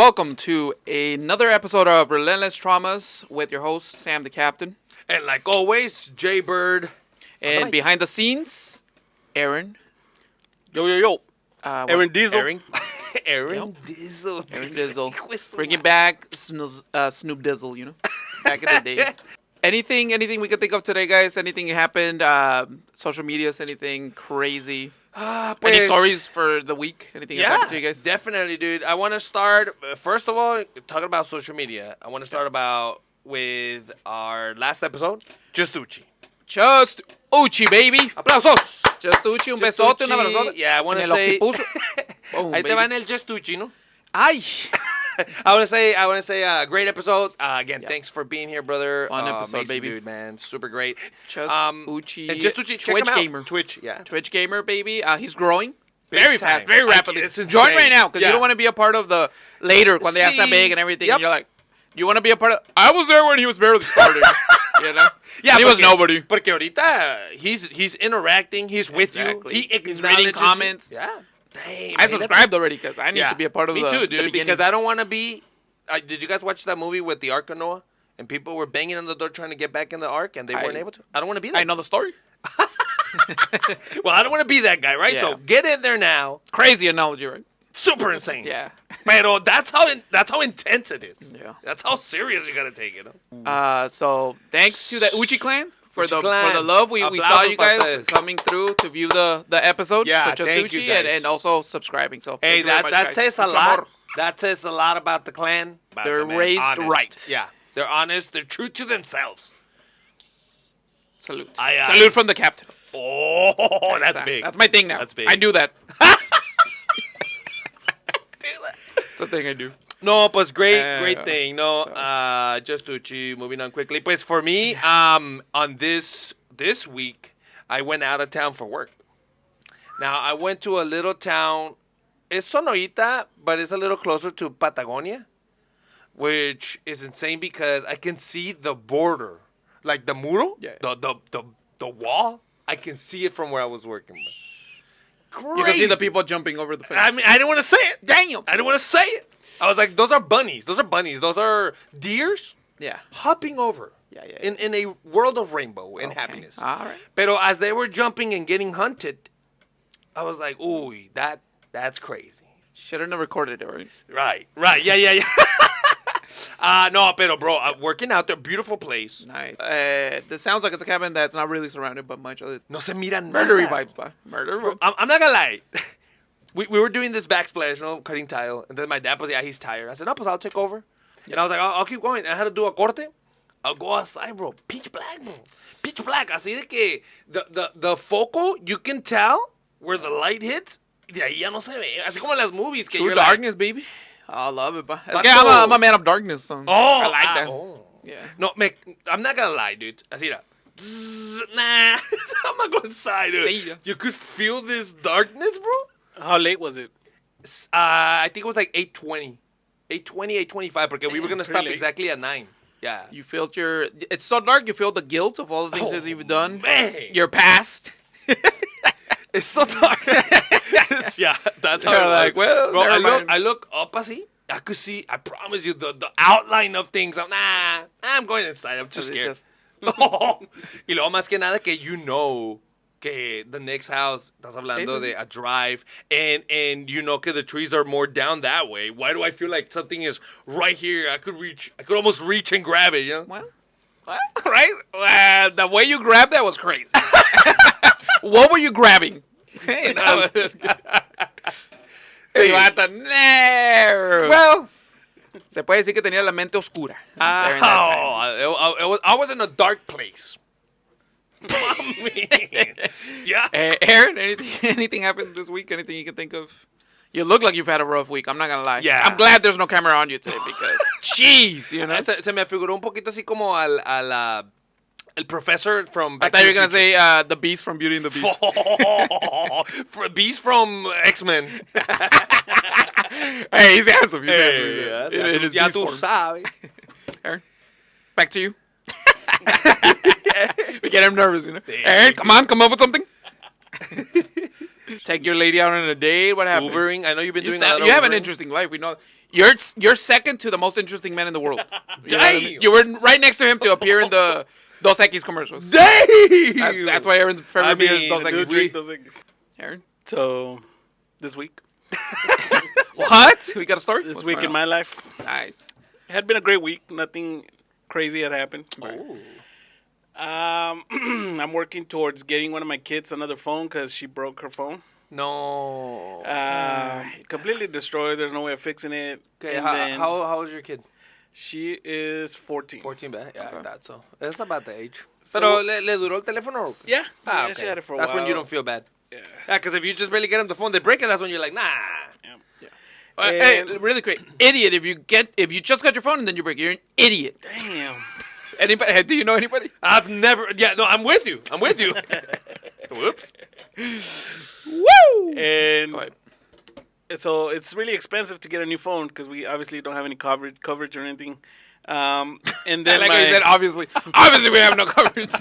welcome to another episode of Relentless Traumas with your host, Sam the Captain. And like always, Jay Bird. And behind the scenes, Aaron. Yo. Aaron Diesel. Aaron Diesel. Aaron Dizzle. Bringing back Snoop Dizzle, you know, back in the days. Anything we could think of today, guys? Anything happened? Social medias, anything crazy? Any stories for the week? Anything happened to you guys? Definitely, dude. I want to start, first of all, talking about social media. I want to start with our last episode, Just Uchi. Just Uchi, baby. ¡Aplausos! Just Uchi, un besote, un abrazote. Yeah, I want to say... Ahí te va en el Just Uchi, ¿no? Ay. I want to say, great episode. Again, thanks for being here, brother. Fun episode, amazing, baby. Dude, man, super great. Just Uchi. And Just Uchi, check Twitch him out. gamer. Twitch, yeah. Twitch gamer, baby. He's growing Big very time. fast, very rapidly. It's insane. Join right now, because Yeah. you don't want to be a part of the later when they have that big and everything. Yep. And you're like, you want to be a part of. I was there when he was barely starting. You know? Yeah, he was nobody. Porque ahorita he's interacting, he's with Exactly. you, He's reading comments. You. Yeah. Dang, I man, subscribed already because I need Yeah. to be a part of Me the too, the dude, beginning. because I don't want to be... did you guys watch that movie with the Ark of Noah? And people were banging on the door trying to get back in the Ark, and they weren't able to? I don't want to be that. I know the story. Well, I don't want to be that guy, right? Yeah. So get in there now. Crazy analogy, right? Super insane. Yeah. Pero that's how intense it is. Yeah. That's how serious you got to take it. So thanks to the Uchi clan for Uchi the clan. love. We saw Aplausos you guys para ustedes. coming through to view the episode Yeah, for Just thank you, Uchi guys. and also subscribing. So Hey, thank you very that much, guys. says a Mucho lot. amor. That says a lot about the clan. About They're them, man. raised Honest. right. Yeah, they're honest. They're true to themselves. Salute. Aye, aye. Salute from the captain. Oh, that's big. That's my thing now. That's big. I do that. It's a thing I do. No, pues great Yeah. thing. No, just Uchi, moving on quickly. Pues for me, on this week, I went out of town for work. Now, I went to a little town. It's Sonoita, but it's a little closer to Patagonia, which is insane because I can see the border, like the muro, Yeah. the wall. I can see it from where I was working. Crazy. You can see the people jumping over the fence. I mean, I didn't want to say it. damn. I didn't want to say it. I was like, those are bunnies. Those are bunnies. Those are deers Yeah. hopping over. Yeah. In a world of rainbow and Okay. happiness. All right. Pero as they were jumping and getting hunted, I was like, ooh, that's crazy. Shouldn't have recorded it, right? Right. Yeah. No, pero bro, working out there, beautiful place. Nice. This sounds like it's a cabin that's not really surrounded by much other No se mira nada. murdery vibes, pa. Murder. I'm not gonna lie. We were doing this backsplash, cutting tile, and then my dad was, he's tired. I said, no, pues I'll take over. And I was like, I'll keep going. I had to do a corte. I'll go outside, bro. Pitch black, bro. Pitch black. Así de que the foco, you can tell where the light hits. De ahí ya no se ve. Así como en las movies. Que True you're like, darkness, baby. I love it, pa. Vato. I'm a man of darkness, so I like that. Oh. Yeah. No, I'm not gonna lie, dude. Así era. Nah, I'm not going inside, dude. See ya. You could feel this darkness, bro. How late was it? I think it was like 8:20. 8:25, porque we were going to stop really? exactly at 9. Yeah. You felt it's so dark, you feel the guilt of all the things that you've done. Man. Your past. It's so dark. Yeah, that's how You're it was. like, well, Bro, never mind. I look up así. I could see, I promise you, the outline of things. I'm going inside. I'm too Is it scared. just- Y luego más que nada que you know que the next house, estás hablando de a drive, and you know que the trees are more down that way. Why do I feel like something is right here? I could almost reach and grab it, you know? Well, right? The way you grabbed that was crazy. What were you grabbing? Hey, that was good. El vato, no. Well, Se puede decir que tenía la mente oscura. during that time. I was in a dark place. Yeah. Aaron, anything happened this week? Anything you can think of? You look like you've had a rough week. I'm not gonna lie. Yeah. I'm glad there's no camera on you today because, jeez, you know. Se me afiguró un poquito así como el professor from I Back thought to you were the gonna say the Beast from Beauty and the Beast. For Beast from X-Men. Hey, he's handsome. He's Hey, handsome. In his ya beast tú form. sabes. Aaron, back to you. We get him nervous, you know. Aaron, come up with something. Take your lady out on a date. What happened? Ubering. I know you've been doing a lot of You have an Ubering. interesting life. We know. You're second to the most interesting man in the world. You know what I mean? Damn. You were right next to him to appear in the Dos Equis commercials. Damn. That's why Aaron's favorite I beer is mean, Dos dude, Equis. Those things. Aaron, So, this week. what? We got a story. This What's week going in on? my life. Nice. It had been a great week. Nothing crazy had happened. Oh. I'm working towards getting one of my kids another phone because she broke her phone. No. Completely destroyed. There's no way of fixing it. Okay, And how then old is your kid? she is 14. 14, yeah, Okay. I thought so. That's about the age. So- Pero le duró el teléfono? Yeah. Ah, Yeah, okay. she had it for a That's while. when you don't feel bad. Yeah. Yeah, because if you just barely get them the phone, they break it. That's when you're like, nah. Yeah. Hey, And- really quick, idiot! If you just got your phone and then you break it, you're an idiot. Damn. Anybody? Do you know anybody? I've never. Yeah, no, I'm with you. I'm with you. Whoops. Woo! And Go ahead. so it's really expensive to get a new phone because we obviously don't have any coverage or anything. And then Like I said, obviously we have no coverage.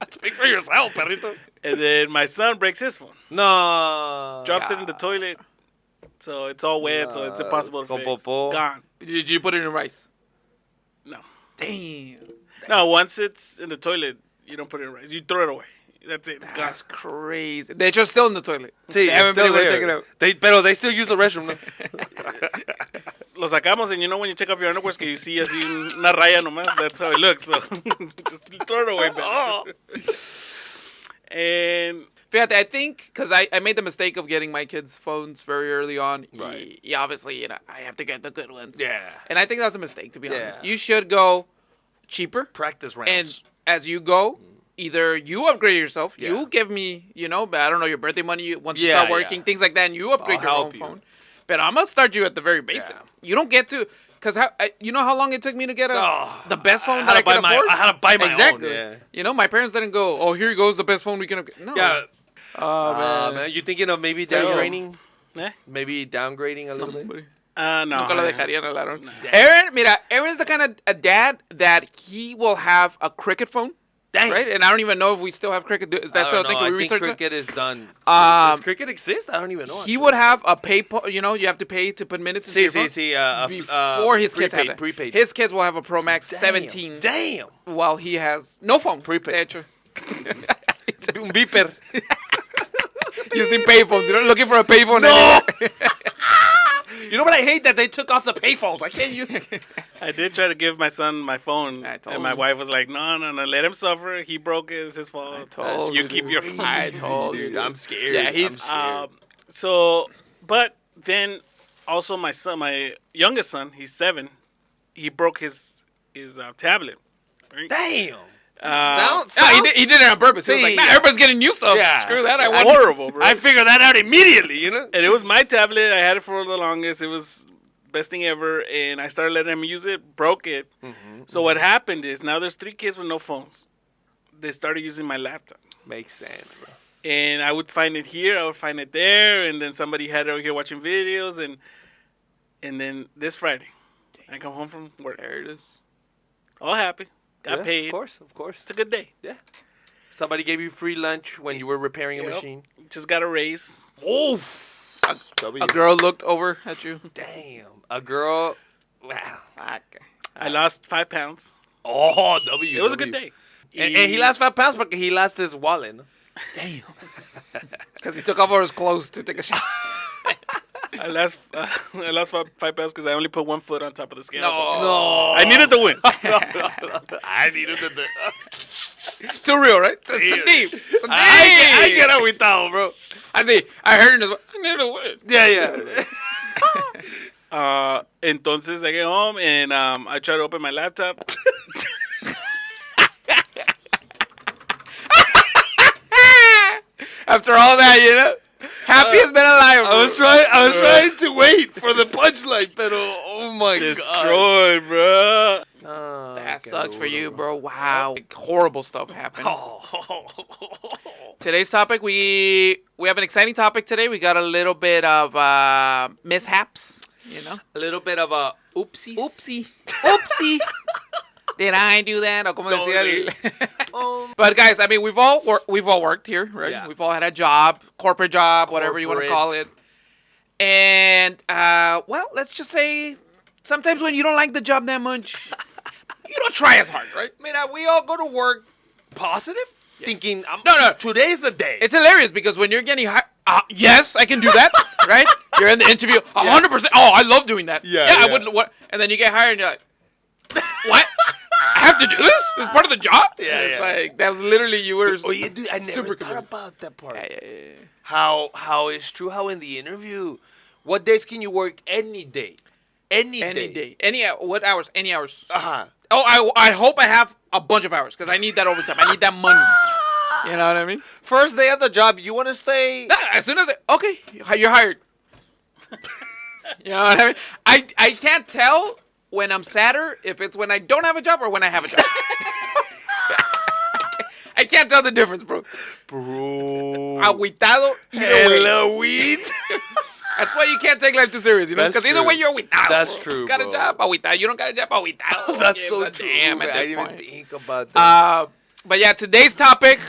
Speak for yourself, perrito. and then my son breaks his phone, No. drops it in the toilet, so it's all wet, so it's impossible to Con fix. popó. Gone. Did you put it in rice? No. Damn. No, once it's in the toilet, you don't put it in rice. You throw it away. That's it. It's gone. That's crazy. They're just still in the toilet. Sí, They haven't been still able to there. take it out. Pero they still use the restroom, no? Lo sacamos, and you know when you take off your underwear, que you see así una raya nomás. That's how it looks. So just throw it away, man. And Fíjate, I think because I made the mistake of getting my kids' phones very early on. Right. Yeah, obviously, I have to get the good ones. Yeah. And I think that was a mistake, to be honest. Yeah. You should go cheaper. Practice rounds. And as you go, either you upgrade yourself, Yeah. you give me, I don't know, your birthday money once you Yeah, start working, yeah. things like that, and you upgrade I'll your help own you. phone. But I'm going to start you at the very basic. Yeah. You don't get to, because you know how long it took me to get Oh, the best phone I that had I to buy could my- afford? I had to buy my own, Exactly. yeah. My parents didn't go, oh, here goes the best phone we can. No. Yeah. Oh, Man, you thinking of maybe So- downgrading? eh? Maybe downgrading a little bit? Hombre. No. Nunca lo dejarían al Aaron. Aaron's the kind of a dad that he will have a Cricket phone, Dang. right? And I don't even know if we still have Cricket. Is that I still a don't thing? know. Can we I think research it? cricket is done. Um, Does cricket exist? I don't even know. He would have a PayPal. You have to pay to put minutes into See, your phone. Before his kids have that. prepaid. His kids will have a Pro Max Damn. 17 Damn. while he has no phone. Prepaid. De hecho. Un beeper. Using payphones. Looking for a payphone. No. You know what I hate? That they took off the payphones. I can't use it. I did try to give my son my phone, I told and my him. wife was like, "No, let him suffer. He broke it. It's his fault. told You you, keep your phone." I told you. Dude, I'm scared. Yeah, he's- I'm scared. But then also my son, my youngest son, he's 7. He broke his tablet. Right? Damn. Sounds No, he did it on purpose. He was like, See, man, yeah. everybody's getting new stuff. Yeah. Screw that. I want horrible, bro. I figured that out immediately, and it was my tablet. I had it for the longest. It was best thing ever, and I started letting him use it. Broke it. So what happened is now there's 3 kids with no phones. They started using my laptop. Makes sense, bro. And I would find it here, I would find it there, and then somebody had it over here watching videos, and then this Friday, I come home from work, There it is. all happy, got Yeah, paid. Of course. It's a good day. Yeah. Somebody gave you free lunch when you were repairing a Yep. machine. Just got a raise. Oof. A girl looked over at you. Damn. A girl. Wow. Okay. I lost 5 pounds. Oh, W. It was a good day. And he lost 5 pounds because he lost his wallet. No? Damn. Because he took off all his clothes to take a shower. I lost 5 pounds because I only put 1 foot on top of the scale. No. I needed the win. I needed the. Too real, right? So deep. So deep. I get agüitado, bro. I see. I heard it as well. I need to win. Yeah. Entonces I get home and I try to open my laptop. After all that, happy has been alive. I was trying to wait for the punchline, pero oh my god. Destroyed, bro. Oh, That sucks for you, bro. Wow. Horrible stuff happened. Oh. Today's topic, we have an exciting topic today. We got a little bit of mishaps, A little bit of a oopsies. Oopsie. Oopsie. Did I do that? O como decía el... Um, But guys, I mean, we've all worked here, right? Yeah. We've all had a job, corporate job, whatever you want to call it. And well, let's just say sometimes when you don't like the job that much, you don't try as hard, right? Mira, we all go to work positive, thinking, No. today's the day. It's hilarious because when you're getting hired, yes, I can do that, right? You're in the interview, 100%. Oh, I love doing that. Yeah, I yeah. would. What? And then you get hired, and you're like, what? I have to do this? This is part of the job? Yeah, It's yeah. like that was literally you were. Oh, dude, I never super thought committed. about that part. Yeah. How it's true how in the interview, what days can you work any day? Any Day. What hours? Any hours. Uh-huh. Oh, I hope I have a bunch of hours because I need that overtime. I need that money. You know what I mean? First day of the job, you want to stay? As soon as okay, you're hired. You know what I mean? I can't tell when I'm sadder if it's when I don't have a job or when I have a job. I can't tell the difference, bro. Bro. Agüitado either way. Hello, weeds. That's why you can't take life too serious, you know? That's Because either true. way, you're agüitado. That's bro. true, Got bro. a job, agüitado. You don't got a job, agüitado. That's Gives so a true. damn at man. I this didn't point. even think about that. But yeah, today's topic: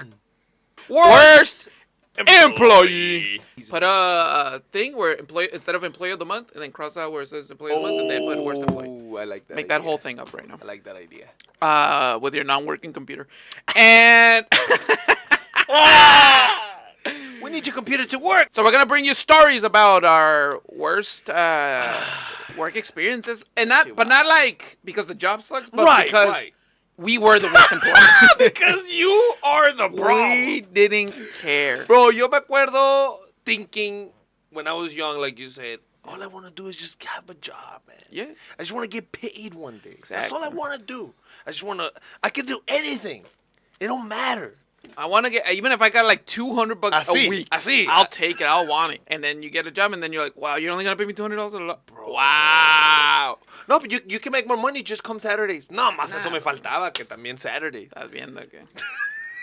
worst employee. Put a thing where instead of employee of the month, and then cross out where it says employee of the month, and then put worst employee. Oh, I like that. Make that idea. whole thing up right now. I like that idea. With your non-working computer. And We need your computer to work. so we're gonna bring you stories about our worst work experiences, and not like because the job sucks, but because we were the worst employee. Because you are the We didn't care. Bro, yo me acuerdo thinking when I was young, like you said, all I want to do is just have a job, man. Yeah. I just want to get paid one day. That's all I Exactly. want to do. I can do anything. It don't matter. I want to get, even if I got like $200 Así, a week, así. I'll take it. I'll want it. And then you get a job, and then you're like, wow, you're only gonna pay me $200 Wow. No, but you can make more money just come Saturdays. No, más eso me faltaba, que también Saturdays. Estás viendo que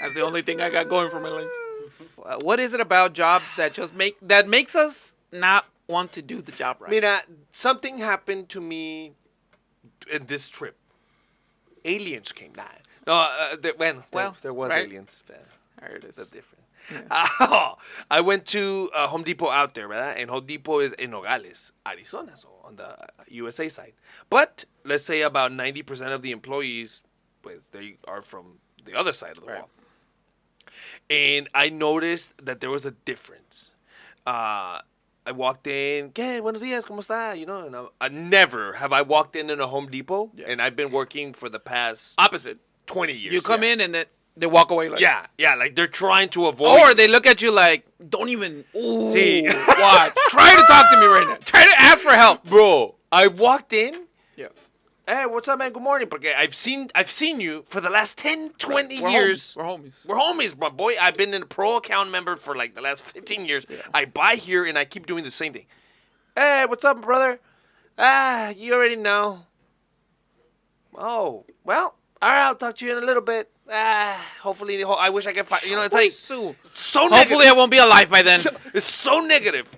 that's the only thing I got going for my life. What is it about jobs that just makes us not want to do the job right? Mira, something happened to me in this trip. Aliens came. No, there was right. aliens. There it is. That's different. I went to Home Depot out there, ¿verdad? And Home Depot is in Nogales, Arizona, so on the USA side. But let's say about 90% of the employees, pues, they are from the other side of the wall. And I noticed that there was a difference. I walked in, ¿qué? Buenos días, ¿cómo está? You know, and I never have I walked in a Home Depot, and I've been working for the past Opposite. 20 years. You come in and then they walk away like. Yeah, like they're trying to avoid. Or they look at you like, don't even. Ooh, See. watch. Try to talk to me right now. Try to ask for help. Bro, I walked in. Yeah. Hey, what's up, man? Good morning. Porque I've seen you for the last 10, 20 We're years. homies. We're homies, my boy. I've been a pro account member for like the last 15 years. I buy here and I keep doing the same thing. Hey, what's up, brother? You already know. Oh, well, all right, I'll talk to you in a little bit. Hopefully, I wish I could find, you know, it's like, Soon. so negative. Hopefully I won't be alive by then. It's so negative.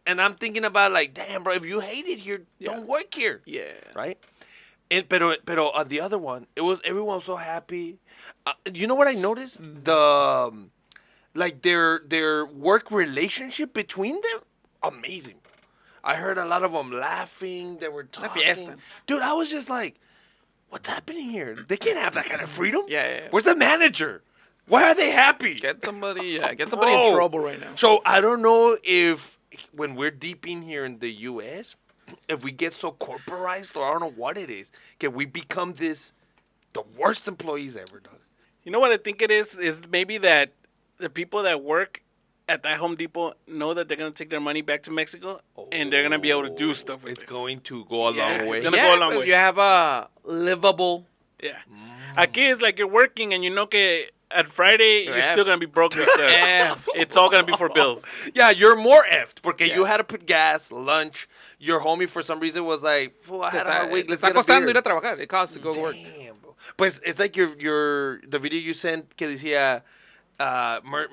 And I'm thinking about like, damn, bro, if you hate it here, don't work here. Yeah. Right? Pero on the other one, everyone was so happy. You know what I noticed? The like their work relationship between them, amazing. I heard a lot of them laughing. They were talking. fiesta. Dude, I was just like, what's happening here? They can't have that kind of freedom. Yeah. Where's the manager? Why are they happy? Get somebody in Bro. trouble right now. So I don't know if when we're deep in here in the U.S., if we get so corporized, or I don't know what it is, can we become the worst employees ever, done? You know what I think it is maybe that the people that work at that Home Depot know that they're going to take their money back to Mexico and they're going to be able to do stuff with It's it. going to go a Yeah, long way. it's gonna go a long way. You have a livable. Yeah. Aquí it's like you're working and you know que at Friday you're F. still going to be broke because F. it's all going to be for bills. Yeah, you're more effed because Yeah. you had to put gas, lunch. Your homie for some reason was like, "Fool, I had a hard week. Let's está get a costando beer." ir a trabajar. It costs to go to work. Damn, bro. Pues it's like the video you sent que decía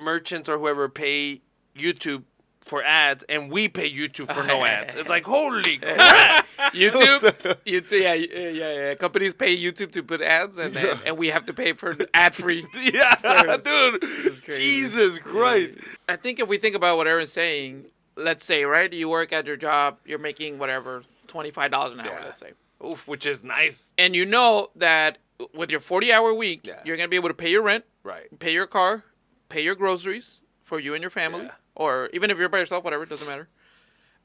merchants or whoever pay YouTube for ads, and we pay YouTube for no ads. It's like, holy crap. YouTube, companies pay YouTube to put ads, and we have to pay for ad-free. Yeah, service. dude. It's crazy. Jesus Christ. I think if we think about what Aaron's saying, let's say, right, you work at your job, you're making whatever, $25 an hour, Yeah. let's say. Oof, which is nice. And you know that with your 40-hour week, Yeah. you're going to be able to pay your rent, Right. pay your car, pay your groceries for you and your family, Yeah. or even if you're by yourself, whatever, it doesn't matter.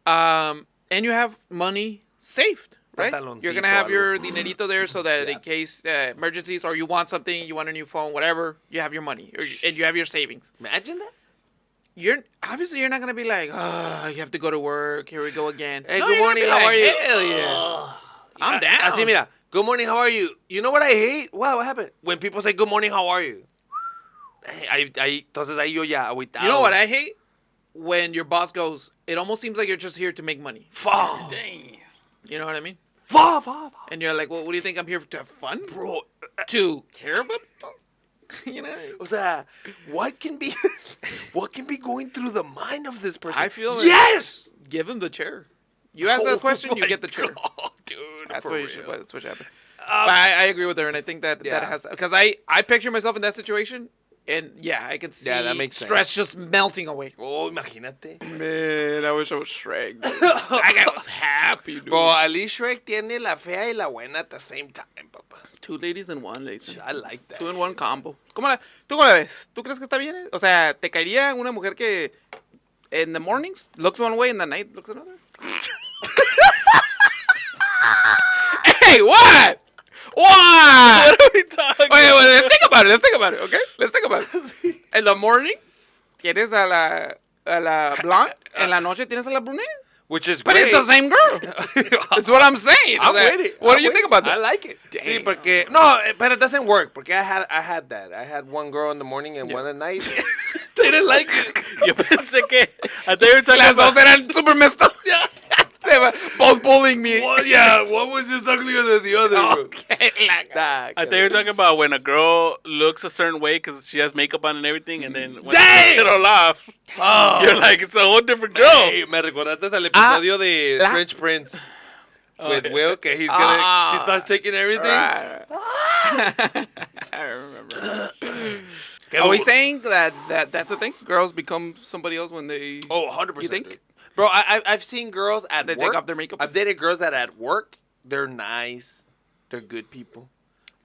And you have money saved, right? You're going to have your dinerito there so that Yeah. in case emergencies or you want something, you want a new phone, whatever, you have your money and you have your savings. Imagine that. You're not going to be like, oh, you have to go to work. Here we go again. Hey, No, good you're gonna morning. be How like, are you? Hell yeah. I'm down. Así, mira. Good morning. How are you? You know what I hate? Wow, what happened? When people say good morning, how are you? Entonces ahí yo ya agüitado. You know what I hate? When your boss goes, it almost seems like you're just here to make money. Fuck. Dang. You know what I mean? Fuck. And you're like, well, what do you think I'm here to have fun? Bro. To care about people? You know? O sea, what can be going through the mind of this person? I feel like- yes. Give him the chair. You ask that question, you my get the chair. God, dude. That's for what real. that's what should happen. But I agree with her, and I think that Yeah. that has because I picture myself in that situation, and yeah, I can see that makes stress just melting away. Oh, imagínate. Man, I wish I was Shrek. That guy was happy, dude. Bro, at least Shrek tiene la fea y la buena at the same time, papá. Two ladies in one, ladies. I like that. 2 in 1 combo. ¿Tú cómo la ves? ¿Tú crees que está bien? O sea, ¿te caería una mujer que in the mornings looks one way and the night looks another? Hey, what? What? What are we talking Wait, about? let's think about it, okay? Let's think about it. In the morning, tienes a la blonde. En la noche tienes a la brunette. Which is But great. it's the same girl. That's what I'm saying. I'm O sea, with it. What I'm do you with think it. about that? I like it. Sí, Damn. porque no, but it doesn't work. Porque I had that. I had one girl in the morning and one at night. They didn't like it. Yo pensé que. I thought you were talking Las dos about. eran super messed up. They were both bullying me. One, yeah, one was just uglier than the other. bro. Okay, like, Nah, I thought you were talking about when a girl looks a certain way because she has makeup on and everything, and then when Dang! she takes it all off, Oh. you're like, it's a whole different girl. Hey, me recordaste al episodio de la- French Prince with Okay. Will, que he's Ah. she starts taking everything. Right. I remember. Que Are we du- saying that's the thing? Girls become somebody else when they... Oh, 100%. You think? dude. Bro, I've seen girls at They work. take off their makeup? I've dated girls that at work, they're nice. They're good people.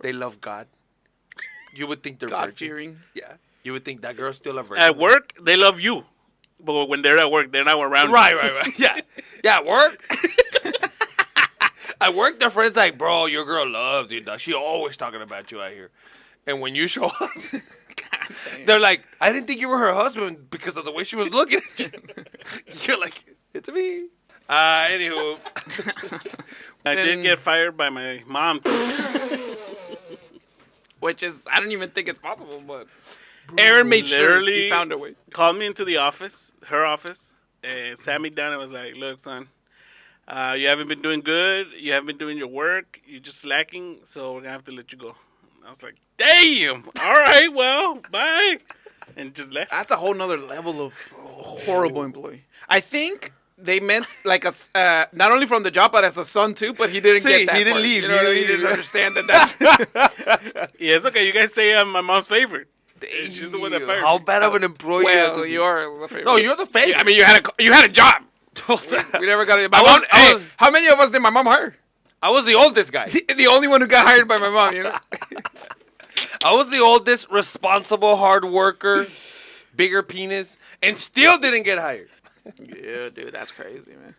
They love God. You would think they're virgins. God-fearing. Yeah. You would think that girl's still a virgin. At work, they love you, but when they're at work, they're not around. you. Right. Yeah. Yeah, at work. At work, their friends like, bro, your girl loves you, dog. She always talking about you out here. And when you show up, they're like, I didn't think you were her husband because of the way she was looking at you. You're like, it's me. Anywho. I did get fired by my mom. Which is, I don't even think it's possible, but... Aaron made sure Literally- he found a way. Called me into the office, her office, and sat me down and was like, look, son, you haven't been doing good. You haven't been doing your work. You're just slacking, so we're going to have to let you go. I was like, damn. All right, well, bye. And just left. That's a whole nother level of horrible employee. I think they meant like not only from the job, but as a son too, but he didn't See, get that he didn't part. leave. You know what I mean? He He didn't didn't leave. understand that that's... Yeah, it's okay. You guys say I'm my mom's favorite. She's the one that fired How me. bad of an employee? Well, you are the favorite. No, you're the favorite. I mean, you had a job. We never got it. My I mom, was- I was- how many of us did my mom hire? I was the oldest guy. The only one who got hired by my mom, you know? I was the oldest, responsible, hard worker, bigger penis, and still didn't get hired. Yeah, dude, that's crazy, man.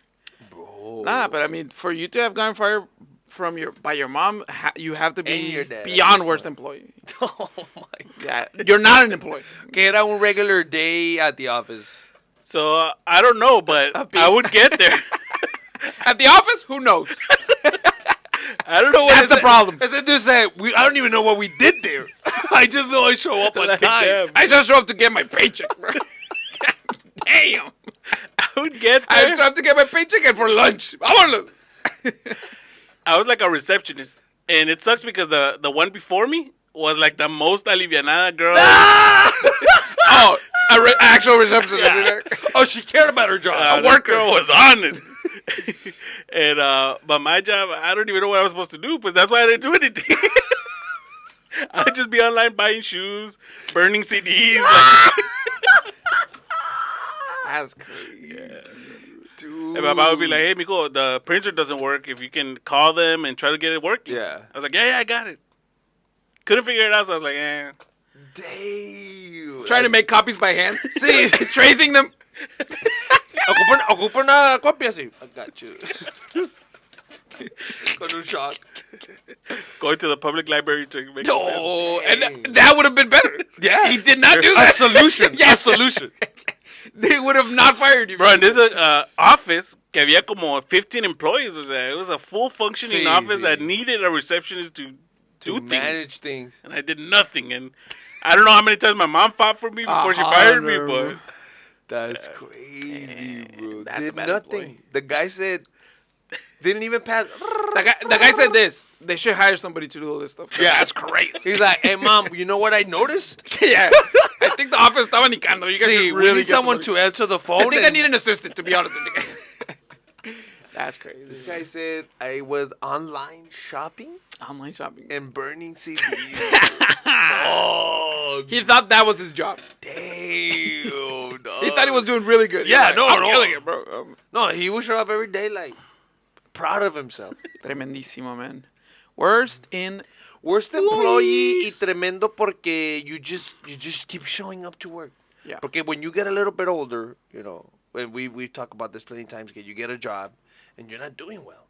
Bro. Nah, but I mean, for you to have gotten fired from by your mom, you have to And be your dad. beyond worst employee. Oh my god. Yeah, you're not an employee. Que era un regular day at the office. So I don't know, but A big- I would get there. At the office, who knows? I don't know what That's the problem. As if they said, I don't even know what we did there. I just know I show up on Like, time. damn. I just show up to get my paycheck, bro. Damn. I would get I there. just have to get my paycheck and for lunch. I want to. I was like a receptionist, and it sucks because the one before me was like the most alivianada girl. Oh, I actual receptionist. Yeah. Oh, she cared about her job. This girl was on it. And but my job, I don't even know what I was supposed to do, because that's why I didn't do anything. I'd just be online buying shoes, burning CDs. That's crazy. Dude. And my mom would be like, "Hey, Miko, the printer doesn't work. If you can call them and try to get it working." Yeah. I was like, "Yeah, I got it." Couldn't figure it out, so I was like, "Eh." Damn. Trying to make copies by hand. Sí. Tracing them. Ocupa una copia, sí. I got you. Con un shot. Going to the public library to make No, it. and that would have been better. Yeah. He did not do A that. solution. Yeah. A solution. They would have not fired you. Bro, and there's a office que había como 15 employees. It was a full functioning Sí, office sí. that needed a receptionist to do things. Manage things. And I did nothing. And I don't know how many times my mom fought for me before she fired me, but That's crazy, bro. That's Did a bad nothing. employee. The guy said, didn't even pass. The guy said this. They should hire somebody to do all this stuff. Yeah. That's crazy. He's like, hey, mom, you know what I noticed? Yeah. I think the office estaba nicando. You guys See, should we really need get someone somebody. to answer the phone. I think I and- need an assistant, to be honest with you. That's crazy. This guy said I was online shopping Online shopping. and burning CDs. Oh, He thought that was his job. damn. He thought he was doing really good. Yeah, He's no, I'm no. killing it, bro. No, he would show up every day like proud of himself. Tremendísimo, man. Worst in Worst employee y Luis. tremendo porque you just keep showing up to work. Yeah. Porque when you get a little bit older, you know, and we talk about this plenty of times, you get a job and you're not doing well.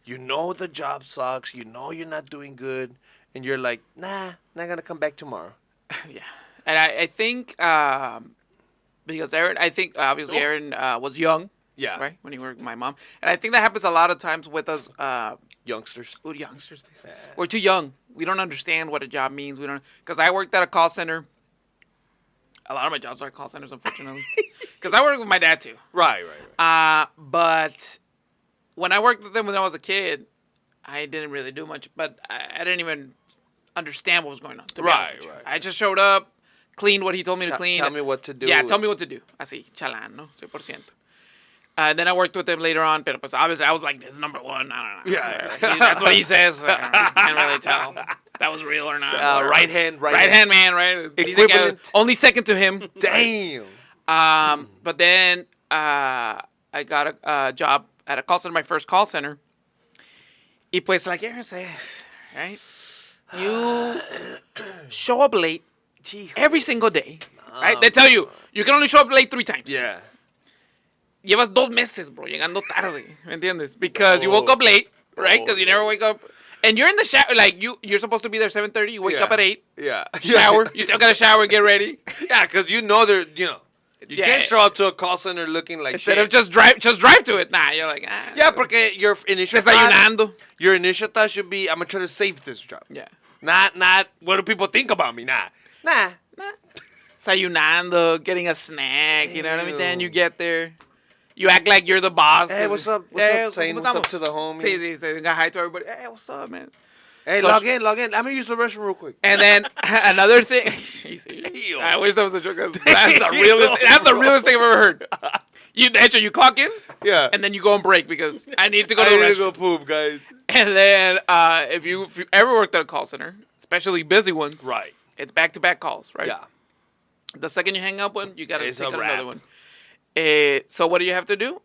You know the job sucks. You know you're not doing good, and you're like, nah, not gonna come back tomorrow. Yeah, and I think because Aaron, I think obviously Aaron was young, Yeah, right, when he worked with my mom, and I think that happens a lot of times with us youngsters. with youngsters. We're too young. We don't understand what a job means. We don't, because I worked at a call center. A lot of my jobs are at call centers, unfortunately, because I worked with my dad too. Right. But when I worked with them when I was a kid, I didn't really do much. But I didn't even understand what was going on. To be honest with you. Right. I just showed up, cleaned what he told me to clean. Tell me what to do. Yeah, tell me what to do. Así, chalán, ¿no? 100%. Then I worked with him later on, pero pues obviously I was like his number one. I don't know. Yeah. That's what he says. I can't really tell if that was real or not. Right hand man, right? Equivalent. Only second to him. Damn. But then I got a job at a call center, my first call center. Y pues, like Aaron says, right? You show up late every single day, right? They tell you can only show up late 3 times. Yeah. Llevas 2 meses, bro, llegando tarde, ¿me entiendes? Because you woke up late, right? Because you never wake up. And you're in the shower, like, you're supposed to be there 7:30, you wake up at 8, Yeah. shower, you still gotta shower, get ready. Yeah, because you know they're, you Yeah. can't show up to a call center looking like Instead shit. of just drive to it. Nah, you're like, Yeah, porque your initial thought, desayunando. your initial thought should be, I'm gonna try to save this job. Yeah. Not what do people think about me? Nah. Desayunando, getting a snack, you know what I mean? Then Ew. you get there. You act like you're the boss. Hey, 'cause- what's up? Hey, Saying ¿cómo what's up estamos? to the homies. Sí, sí, sí. Got hi to everybody. Hey, what's up, man? Hey, So- log in. I'm gonna use the restroom real quick. And then another thing. Damn. I wish that was a joke. That's the realest. That's the realest thing I've ever heard. You clock in, Yeah. and then you go on break because I need to go I to the need to go restroom. poop, guys. And then if you ever worked at a call center, especially busy ones, Right. it's back-to-back calls, right? Yeah. The second you hang up one, you gotta It's take a out wrap. another one. So what do you have to do?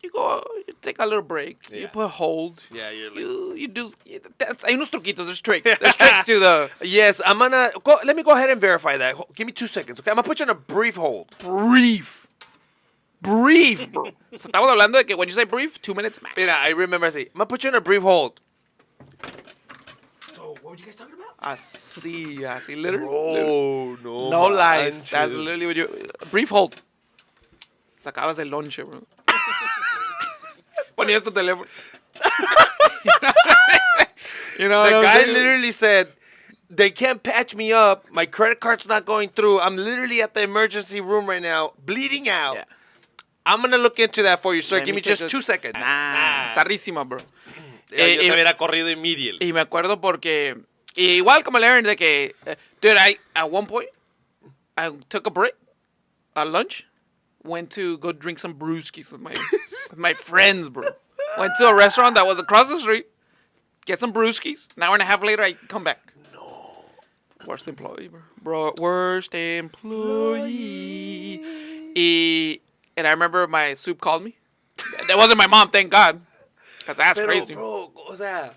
You take a little break. You Yeah. put hold. Yeah, you're like. You do. Hay unos truquitos. There's tricks. There's tricks to the Yes, I'm gonna go. Let me go ahead and verify that. Give me 2 seconds, okay? I'm gonna put you on a brief hold. brief, bro. So estamos hablando de que when you say brief, 2 minutes max. Mira, I remember saying, I'm gonna put you on a brief hold. So, what were you guys talking about? Así, literally. Oh, no. No lies. manches. That's literally what you. Brief hold. Sacabas el lonche, bro. Ponías tu teléfono. You know The what I'm guy saying? literally said, they can't patch me up. My credit card's not going through. I'm literally at the emergency room right now, bleeding out. Yeah. I'm going to look into that for you, sir. Let Give me me just take a- 2 seconds. Nah, zarrísima, bro. Yo se y- hubiera corrido immediately. Y me acuerdo porque, igual como el Aaron, de que, dude, at one point, I took a break. lunch. Went to go drink some brewskis with my friends, bro. Went to a restaurant that was across the street. Get some brewskis. An hour and a half later, I come back. No. Worst employee, bro. Worst employee. And I remember my soup called me. That wasn't my mom, thank God. Because that's crazy. Bro, o sea,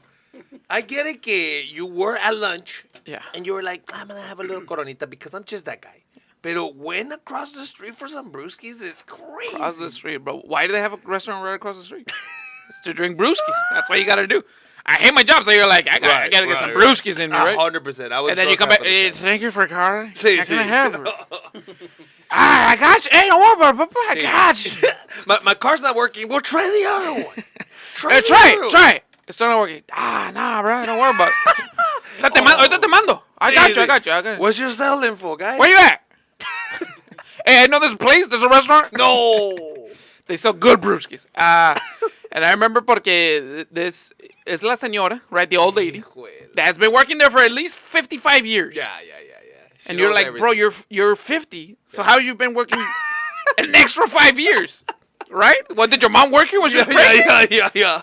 I get it que you were at lunch. Yeah. And you were like, I'm going to have a little coronita because I'm just that guy. Pero went across the street for some brewskis is crazy. Across the street, bro. Why do they have a restaurant right across the street? It's to drink brewskis. That's what you got to do. I hate my job, so you're like, I got to get some brewskis in me, right? 100%. And then you come back, hey, thank you for calling. Sí, How can I sí. help you? I got you. Hey, don't worry about it, Papa. I got you. my car's not working. We'll try the other one. Try it. It's still not working. Nah, bro. Don't worry about it. Ahorita te mando. I got you. What's your cell info, guys? Where you at? Hey, I know this place. There's a restaurant. No. They sell good brewskis. And I remember porque this is la señora, right? The old lady that's been working there for at least 55 years. Yeah. And you're like, bro, you're 50. So how you been working an extra 5 years? Right? What, did your mom work here when she was pregnant? Yeah.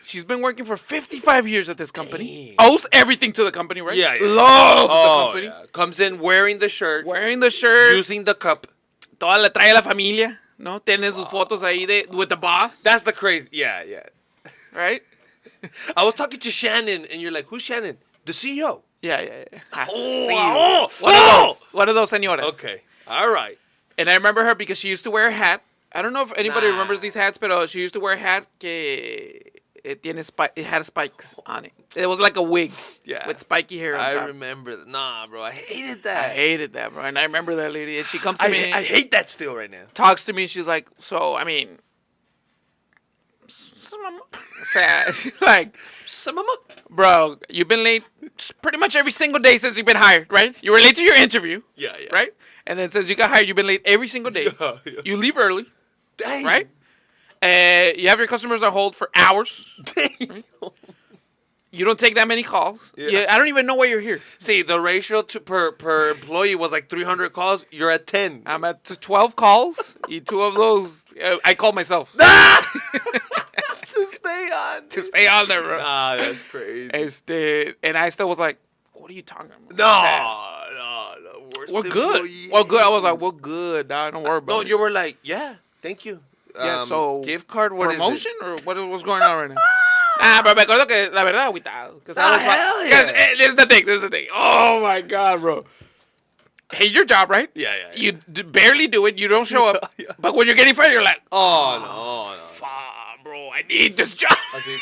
She's been working for 55 years at this company. Dang. Owes everything to the company, right? Yeah. Loves the company. Yeah. Comes in wearing the shirt. Wearing the shirt. Using the cup. Toda la trae la familia, ¿no? Tiene sus fotos ahí with the boss. That's the crazy. Yeah. Right? I was talking to Shannon, and you're like, who's Shannon? The CEO. Yeah. Oh, One of those señoras. Okay. All right. And I remember her because she used to wear a hat. I don't know if anybody remembers these hats, but she used to wear a hat que it had spikes on it. It was like a wig with spiky hair on top. I remember that. Nah, bro. I hated that. I hated that, bro. And I remember that lady. And she comes to me. I hate that still right now. Talks to me. She's like, so, I mean, she's like, bro, you've been late pretty much every single day since you've been hired, right? You were late to your interview. Yeah. Right? And then since you got hired, you've been late every single day. Yeah. You leave early, Dang. right? You have your customers on hold for hours. Dang. You don't take that many calls. Yeah. I don't even know why you're here. See, the ratio per employee was like 300 calls. You're at 10. I'm at 12 calls. 2 of those, I call myself. To stay on. To stay on there, bro. Ah, that's crazy. And I still was like, what are you talking about? No. Worst We're good. employee. We're good. I was like, we're good. Nah, don't worry about No, it. you were like, yeah, thank you. Yeah, so gift card, what is promotion or what's going on right now? Pero me acuerdo que la verdad agüitado. Because I was hell like, yeah. There's the thing. Oh my God, bro. Hate your job, right? Yeah. You barely do it. You don't show up. Yeah. But when you're getting fired, you're like, Oh, no. fuck, bro, I need this job. Así.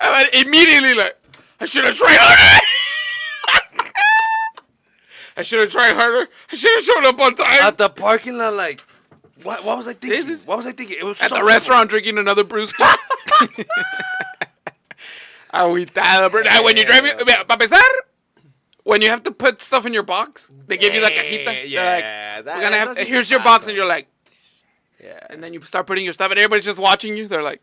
I'm immediately like, I should have tried harder. I should have tried harder. I should have shown up on time. At the parking lot, like, what was I thinking? This is- What was I thinking? It was At so the restaurant drinking another brewski. Agüitado, bro. Now, when you drive it, para empezar, when you have to put stuff in your box, they give you the cajita. Yeah, They're like, we're gonna have. Here's your box, and you're like, and then you start putting your stuff, and everybody's just watching you. They're like,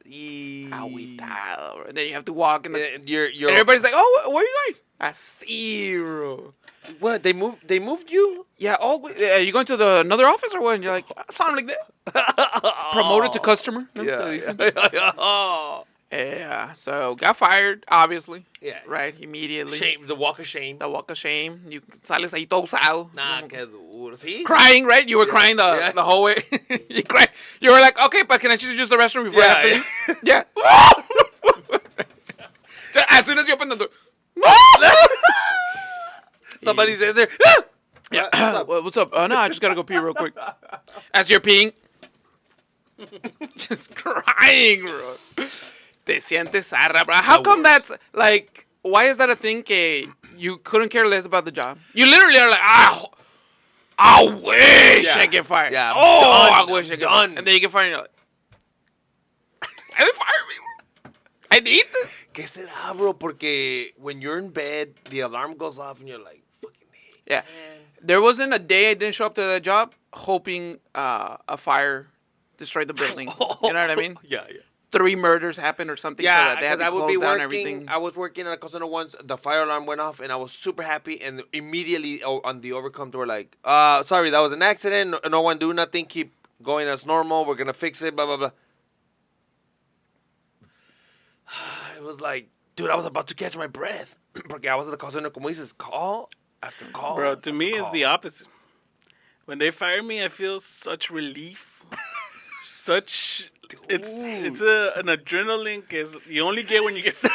agüitado, bro. And then you have to walk, and And you're and everybody's like, oh, where are you going? A zero. what? They moved you? Yeah. Oh, you going to another office or what? And you're like, something like that. Promoted to customer. No? Yeah. Yeah, so got fired, obviously. Yeah. Right, immediately. Shame. The walk of shame. The walk of shame. You sales ahí todo usado. Nah, qué duro. ¿Sí? Crying, right? You were crying the whole way. You cried. You were like, okay, but can I just use the restroom before I have to leave? Yeah. So as soon as you open the door. Somebody's in there. Yeah. What's up? Oh, no, I just got to go pee real quick. As you're peeing. Just crying, bro. Te sientes zarra, bro. How come that's, like, why is that a thing que you couldn't care less about the job? You literally are like, I wish I get fired. Yeah, I wish I get fired. done. And then you get fired and you're like, I didn't fire me, bro. I need this. ¿Qué será, bro? Porque when you're in bed, the alarm goes off and you're like, fucking hate. Yeah. There wasn't a day I didn't show up to the job hoping a fire destroyed the building. You know what I mean? Yeah. 3 murders happened or something. so Yeah, that they had because to I would be close down working. everything. I was working at a call center once. The fire alarm went off, and I was super happy. And immediately on the overcome, they were like, sorry, that was an accident. No one do nothing. Keep going as normal. We're going to fix it, blah, blah, blah. It was like, dude, I was about to catch my breath. Porque I was at the call center, como dices, call after call. Bro, to after me, it's call. the opposite. When they fire me, I feel such relief. It's an adrenaline cause you only get when you get fired.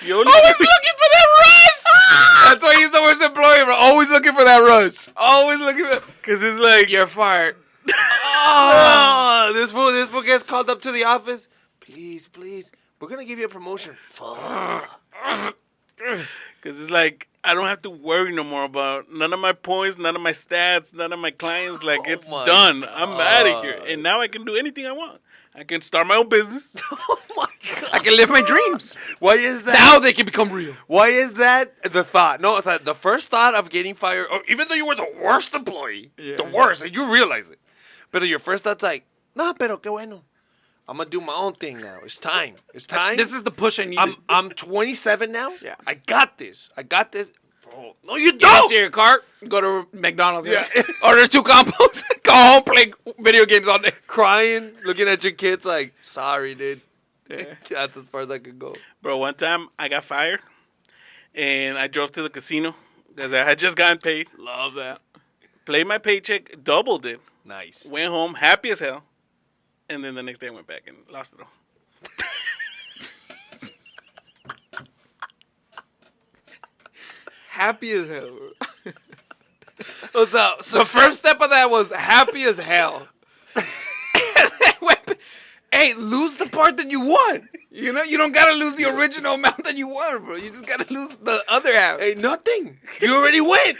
You only Always looking for that rush. That's why he's the worst employee, bro. Always looking for that rush. Always looking for. because it's like You're fired. Oh, this fool gets called up to the office. Please, we're gonna give you a promotion. because it's like I don't have to worry no more about none of my points, none of my stats, none of my clients. Like Oh it's my done. I'm out of here, God. and now I can do anything I want. I can start my own business. Oh my god! I can live my dreams. Why is that? Now they can become real. Why is that the thought? No, it's like the first thought of getting fired, or even though you were the worst employee, the worst, and you realize it. But your first thought's like, no, pero qué bueno. I'm gonna do my own thing now. It's time. It's time. This is the push I need. I'm 27 now. Yeah. I got this. Bro, no, you Get don't. into your car, go to McDonald's. Yeah. Order 2 combos, go home, play video games all day. Crying, looking at your kids like, sorry, dude. That's as far as I could go. Bro, one time I got fired, and I drove to the casino because I had just gotten paid. Love that. Played my paycheck, doubled it, Nice. went home happy as hell, and then the next day I went back and lost it all. Happy as hell. Bro. What's up? The first step of that was happy as hell. Hey, lose the part that you won. You know, you don't gotta lose the original amount that you won, bro. You just gotta lose the other half. Hey, nothing. You already went.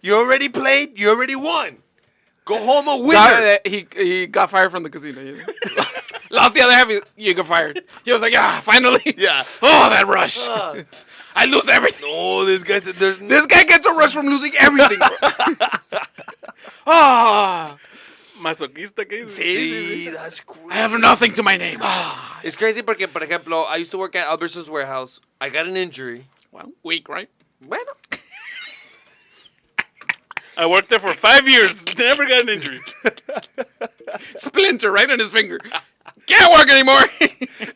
You already played. You already won. Go home a winner. He got fired from the casino. You know? lost the other half. You got fired. He was like, finally. Yeah. Oh, that rush. I lose everything. No, this guy said there's This guy gets a rush from losing everything, bro. Ah. Masoquista, ¿qué dices? See, that's crazy. I have nothing to my name. It's crazy porque, por ejemplo, I used to work at Albertson's warehouse. I got an injury. Well, weak, right? Bueno. I worked there for 5 years, never got an injury. Splinter right on his finger. Can't work anymore.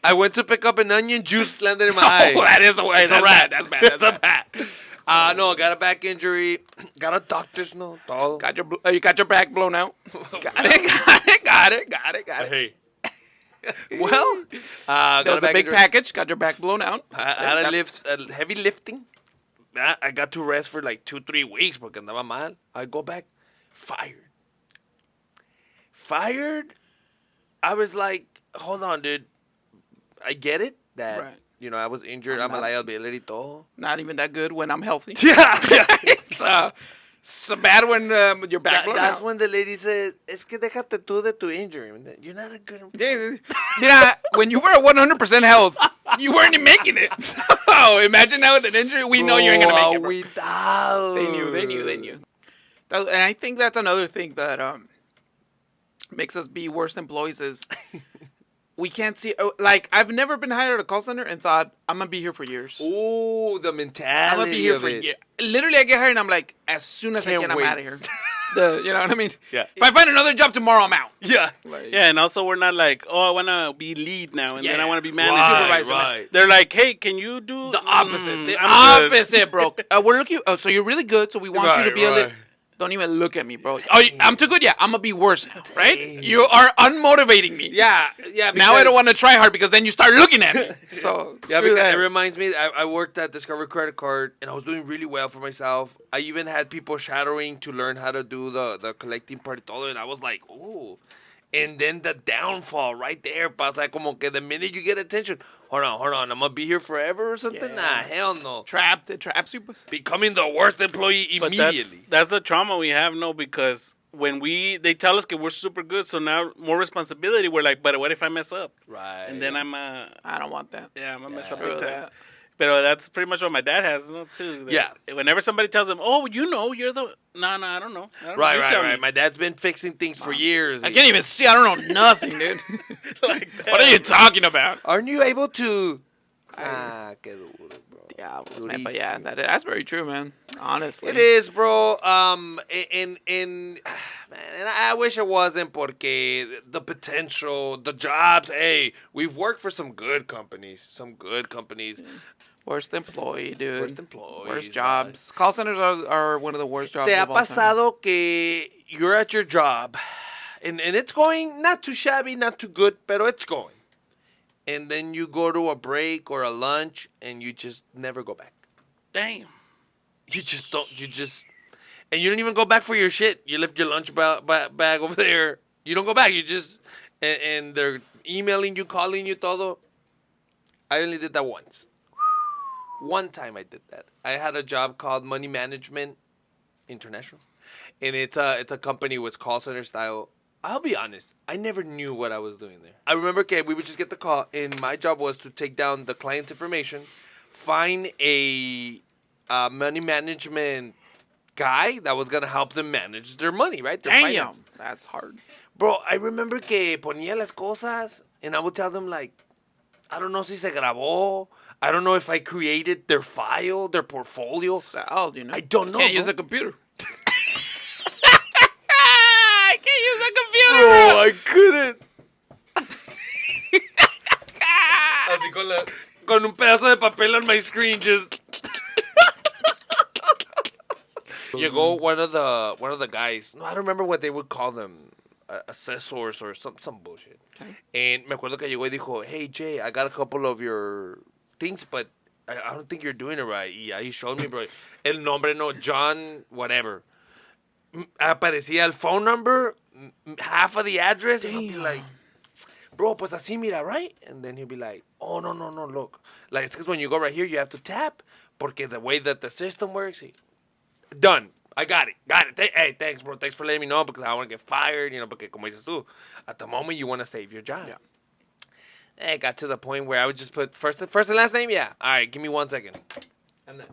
I went to pick up an onion juice, landed in my eye. Oh, that is the way. It's That's a rat. bad. That's bad. That's It's a bad. bat. No, got a back injury. Got a doctor's note. Todo. You got your back blown out. Got it. Hey. Well, There got was a back big injury. package. Got your back blown out. I had heavy lifting. I got to rest for like 2-3 weeks porque andaba mal. I go back, fired. I was like, hold on, dude. I get it that Right. I was injured. I'm a liability. Todo. Not even that good when I'm healthy. Yeah. It's so bad when your back blown That's out. when the lady said, "Es que déjate tú de tu injury. You're not a good." Yeah, mira, when you were at 100% health, you weren't even making it. So imagine now with an injury, we know you ain't gonna make it, bro. They knew. And I think that's another thing that makes us be worst employees is we can't see. Like, I've never been hired at a call center and thought I'm gonna be here for years. Ooh, the mentality. I'm gonna be here of for it. years. Literally, I get hired and I'm like, as soon as I Can't can, I'm wait. out of here. You know what I mean? Yeah. If I find another job tomorrow, I'm out. Yeah. Like, Yeah, and also we're not like, oh, I want to be lead now, and then I Yeah. want to be manager. Right, supervisor. right. They're like, hey, can you do The opposite. The I'm good. opposite, bro. We're looking. Oh, so you're really good. So we want you to Right, be a right. little. Don't even look at me, bro. Oh, I'm too good. Yeah, I'm gonna be worse now, right? Dang. You are unmotivating me. Yeah. Now I don't want to try hard because then you start looking at me. So Yeah, screw because that. it reminds me, I worked at Discover Credit Card, and I was doing really well for myself. I even had people shadowing to learn how to do the collecting part of todo, and I was like, ooh. And then the downfall right there, pasa como que the minute you get attention, hold on, I'm going to be here forever or something? Yeah. Nah, hell no. Trapped. It traps you. Pues. Becoming the worst employee But immediately. that's the trauma we have, no, because when they tell us that we're super good, so now more responsibility. We're like, but what if I mess up? Right. And then I'm I don't want that. I'm gonna mess up Screw big time. that. But that's pretty much what my dad has too. Yeah. Whenever somebody tells him, "Oh, you're the," no, I don't know. Right, You right, tell right. me. My dad's been fixing things for years. I can't even see. I don't know nothing, dude. Like that. What are you talking about? Aren't you able to? Ah, qué duro, bro. Yeah, man, but yeah, that's very true, man. Honestly, It is, bro. Man, and I wish it wasn't porque the potential, the jobs. Hey, we've worked for some good companies. Worst employee, dude. Worst employees, Worst jobs. Call centers are one of the worst jobs. ¿Te ha of all time. pasado que you're at your job and it's going not too shabby, not too good, pero it's going. And then you go to a break or a lunch and you just never go back. Damn. You just don't. And you don't even go back for your shit. You left your lunch bag over there. You don't go back. You just, and they're emailing you, calling you, todo. I only did that once. One time I did that. I had a job called Money Management International. And it's a company with call center style. I'll be honest, I never knew what I was doing there. I remember, we would just get the call, and my job was to take down the client's information, find a money management guy that was going to help them manage their money, right? Their Damn, finance. that's hard. Bro, I remember que ponía las cosas, and I would tell them, like, I don't know si se grabó. I don't know if I created their file, their portfolio. Sal, you know. I don't know, Can't bro. use a computer. I can't use a computer. Bro, I couldn't. Así con un pedazo de papel on my screen, just. Llegó one of the guys. No, I don't remember what they would call them, assessors or some bullshit. Okay. And me acuerdo que llegó y dijo, "Hey Jay, I got a couple of your things, but I don't think you're doing it right." Y he showed me, bro. El nombre no, John, whatever. Aparecía el phone number, half of the address, and I'll be like, "Bro, pues así mira, right?" And then he'll be like, "Oh, no, look. Like, it's because when you go right here, you have to tap, porque the way that the system works, done. I got it. Hey, thanks, bro. Thanks for letting me know because I want to get fired, porque como dices tú, at the moment you want to save your job." Yeah. It got to the point where I would just put first and last name, yeah. All right, give me 1 second. And then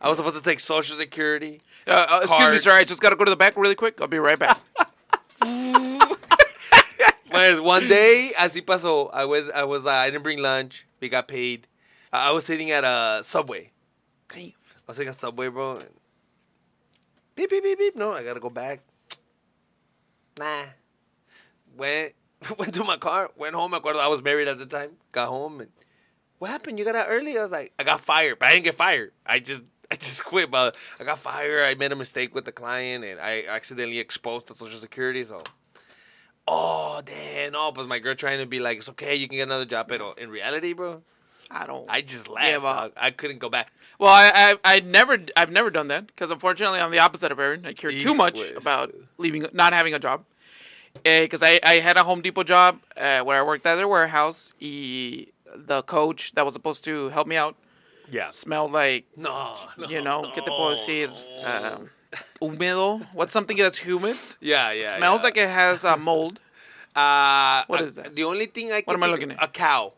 I was supposed to take Social Security. Excuse me, cards. sir. I just got to go to the back really quick. I'll be right back. Pues one day, así pasó. I didn't bring lunch. We got paid. I was sitting at a Subway. Damn. I was sitting at Subway, bro. And beep, beep, beep, beep. No, I gotta go back. Nah. Went to my car. Went home. I was married at the time. Got home and what happened? You got out early? I was like, I got fired, but I didn't get fired. I just quit. But I got fired. I made a mistake with the client and I accidentally exposed the Social Security. So, oh damn! No, but my girl trying to be like, it's okay, you can get another job. But in reality, bro, I just left. give up. I couldn't go back. Well, I've never done that because unfortunately I'm the opposite of Aaron. I care too much about not having a job. Because I had a Home Depot job where I worked at their warehouse. The coach that was supposed to help me out Yeah. smelled like, No. ¿qué te puedo decir? Húmedo. What's something that's humid? Yeah. Smells like it has mold. What is that? The only thing I can What am I think- looking at? A cow.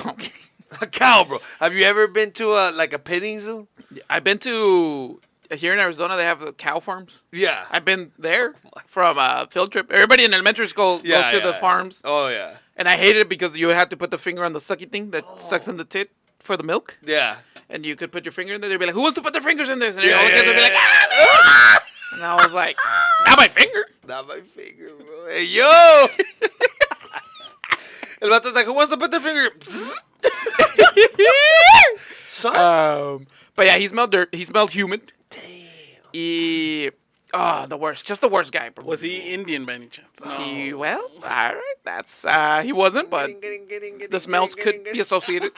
Okay. A cow, bro. Have you ever been to a petting zoo? I've been to here in Arizona. They have cow farms. Yeah. I've been there from a field trip. Everybody in elementary school goes to the farms, Oh yeah. and I hated it because you had to put the finger on the sucky thing that sucks in the tit for the milk, Yeah. and you could put your finger in there. They'd be like, "Who wants to put their fingers in this?" And Yeah, all the yeah, kids would be like, yeah. "Ah!" And I was like, "Not my finger." Not my finger, bro. Hey, yo! El vato está like, who wants to put the finger? Son? But yeah, he smelled dirt. He smelled humid. Damn. The worst. Just the worst guy, bro. Was he Indian by any chance? No. Well, all right. That's he wasn't, but the smells could be associated.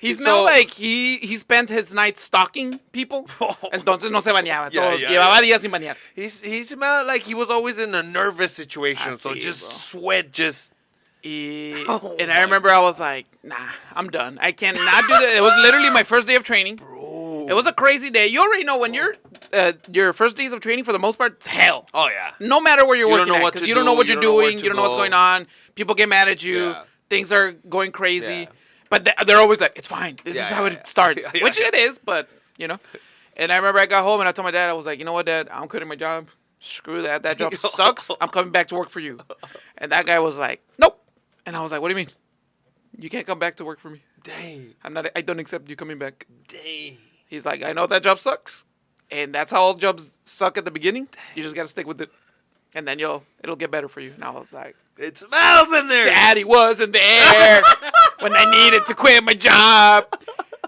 He smelled like he spent his night stalking people. Entonces no se bañaba. Yeah, Llevaba días sin bañarse. He smelled like he was always in a nervous situation, so Así, just bro. sweat, just. And I remember I was like, nah, I'm done. I cannot do that. It was literally my first day of training. Bro. It was a crazy day. You already know when your first days of training, for the most part, it's hell. Oh yeah. No matter where you're You don't working know at, what because to you don't know do, what you you're don't know where doing, to you don't know what's go. going on. People get mad at you. Yeah. Things are going crazy. Yeah. But they're always like, it's fine. This Yeah, is how yeah, it starts. yeah, Which yeah. it is, but, you know. And I remember I got home and I told my dad, I was like, you know what, Dad? I'm quitting my job. Screw that. That job sucks. I'm coming back to work for you. And that guy was like, nope. And I was like, what do you mean? You can't come back to work for me. Dang. I don't accept you coming back. Dang. He's like, I know that job sucks. And that's how all jobs suck at the beginning. You just got to stick with it. And then it'll get better for you. And I was like, It smells in there. Daddy wasn't there when I needed to quit my job.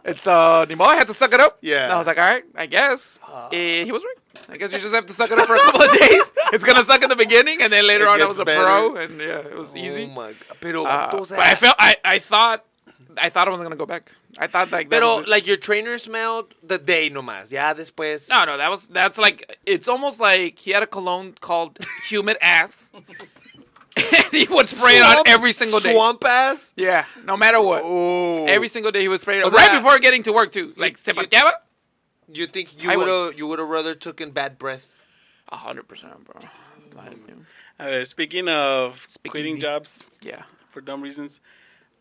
And so, Nemo, I had to suck it up. Yeah. And I was like, all right, I guess. He was right. I guess you just have to suck it up for a couple of days. It's going to suck in the beginning. And then later It on, I gets was a better. pro. And yeah, it was easy. Oh my god. Pero, But I thought I wasn't going to go back. I thought like that pero was it. like your trainer smelled the day nomás. Ya después. No, that's like, it's almost like he had a cologne called Humid Ass. And he would spray it on every single day. Swamp ass. Yeah, no matter what. Oh. Every single day he would spray it. O Right sea, before getting to work, too. Like, se parqueaba. You think I you would have rather taken bad breath? 100%, bro. Like, Speaking of Speak quitting easy. jobs yeah. for dumb reasons,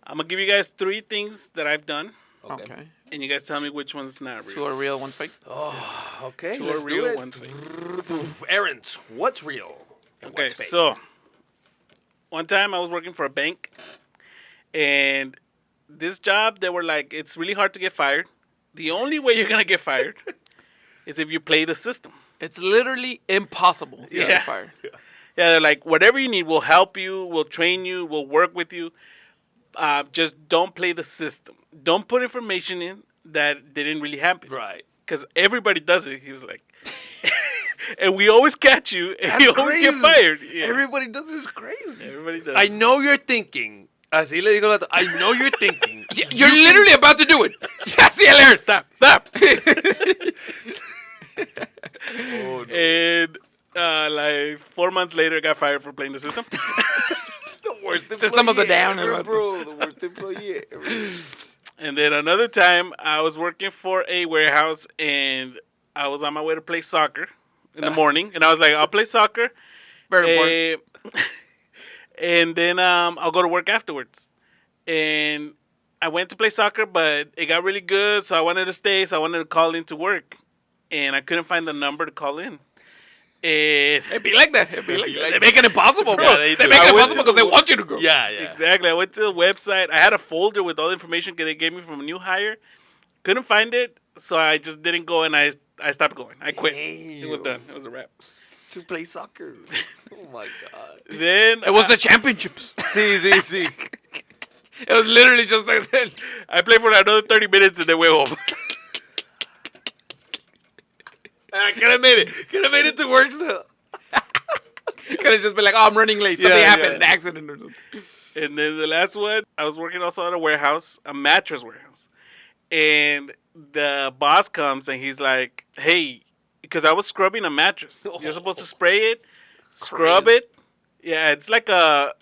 I'm going to give you guys 3 things that I've done. Okay. And you guys tell me which one's not real. 2 are real, 1's fake. Oh, okay. 2 let's are do real, it. 1's fake. Errands. What's real? And Okay, what's fake? so one time I was working for a bank, and this job, they were like, it's really hard to get fired. The only way you're gonna get fired is if you play the system. It's literally impossible to Yeah. get fired. Yeah, they're like, whatever you need, we'll help you, we'll train you, we'll work with you. Just don't play the system. Don't put information in that didn't really happen. Right. Because everybody does it. He was like, and we always catch you, and That's you always get crazy. fired. Yeah. Everybody does this crazy. Everybody does. I know you're thinking. Así le digo al vato, I know you're thinking. You're literally about to do it. Así el air. Stop. Oh, no. And like 4 months later, I got fired for playing the system. The worst System of the employee down, ever, or bro. The worst employee ever. And then another time, I was working for a warehouse, and I was on my way to play soccer in the morning. And I was like, I'll play soccer. Very important. And then I'll go to work afterwards. And I went to play soccer, but it got really good, so I wanted to stay. So I wanted to call in to work, and I couldn't find the number to call in. And It'd be like that. It'd be like be that. like They make it impossible, bro. Yeah, they they do. make I it went impossible to- because they want you to go. Yeah, yeah. exactly, I went to the website. I had a folder with all the information they gave me from a new hire. Couldn't find it, so I just didn't go, and I stopped going. I quit. It was done. It was a wrap. To play soccer. Oh my god. Then It was the championships. Sí. It was literally just like that. I played for another 30 minutes, and then went home. I could have made it. Could have made it to work still. Could have just been like, oh, I'm running late. Something Yeah, happened, yeah. an accident or something. And then the last one, I was working also at a warehouse, a mattress warehouse. And the boss comes and he's like, hey, because I was scrubbing a mattress. You're supposed to spray it, scrub it. Yeah, it's like a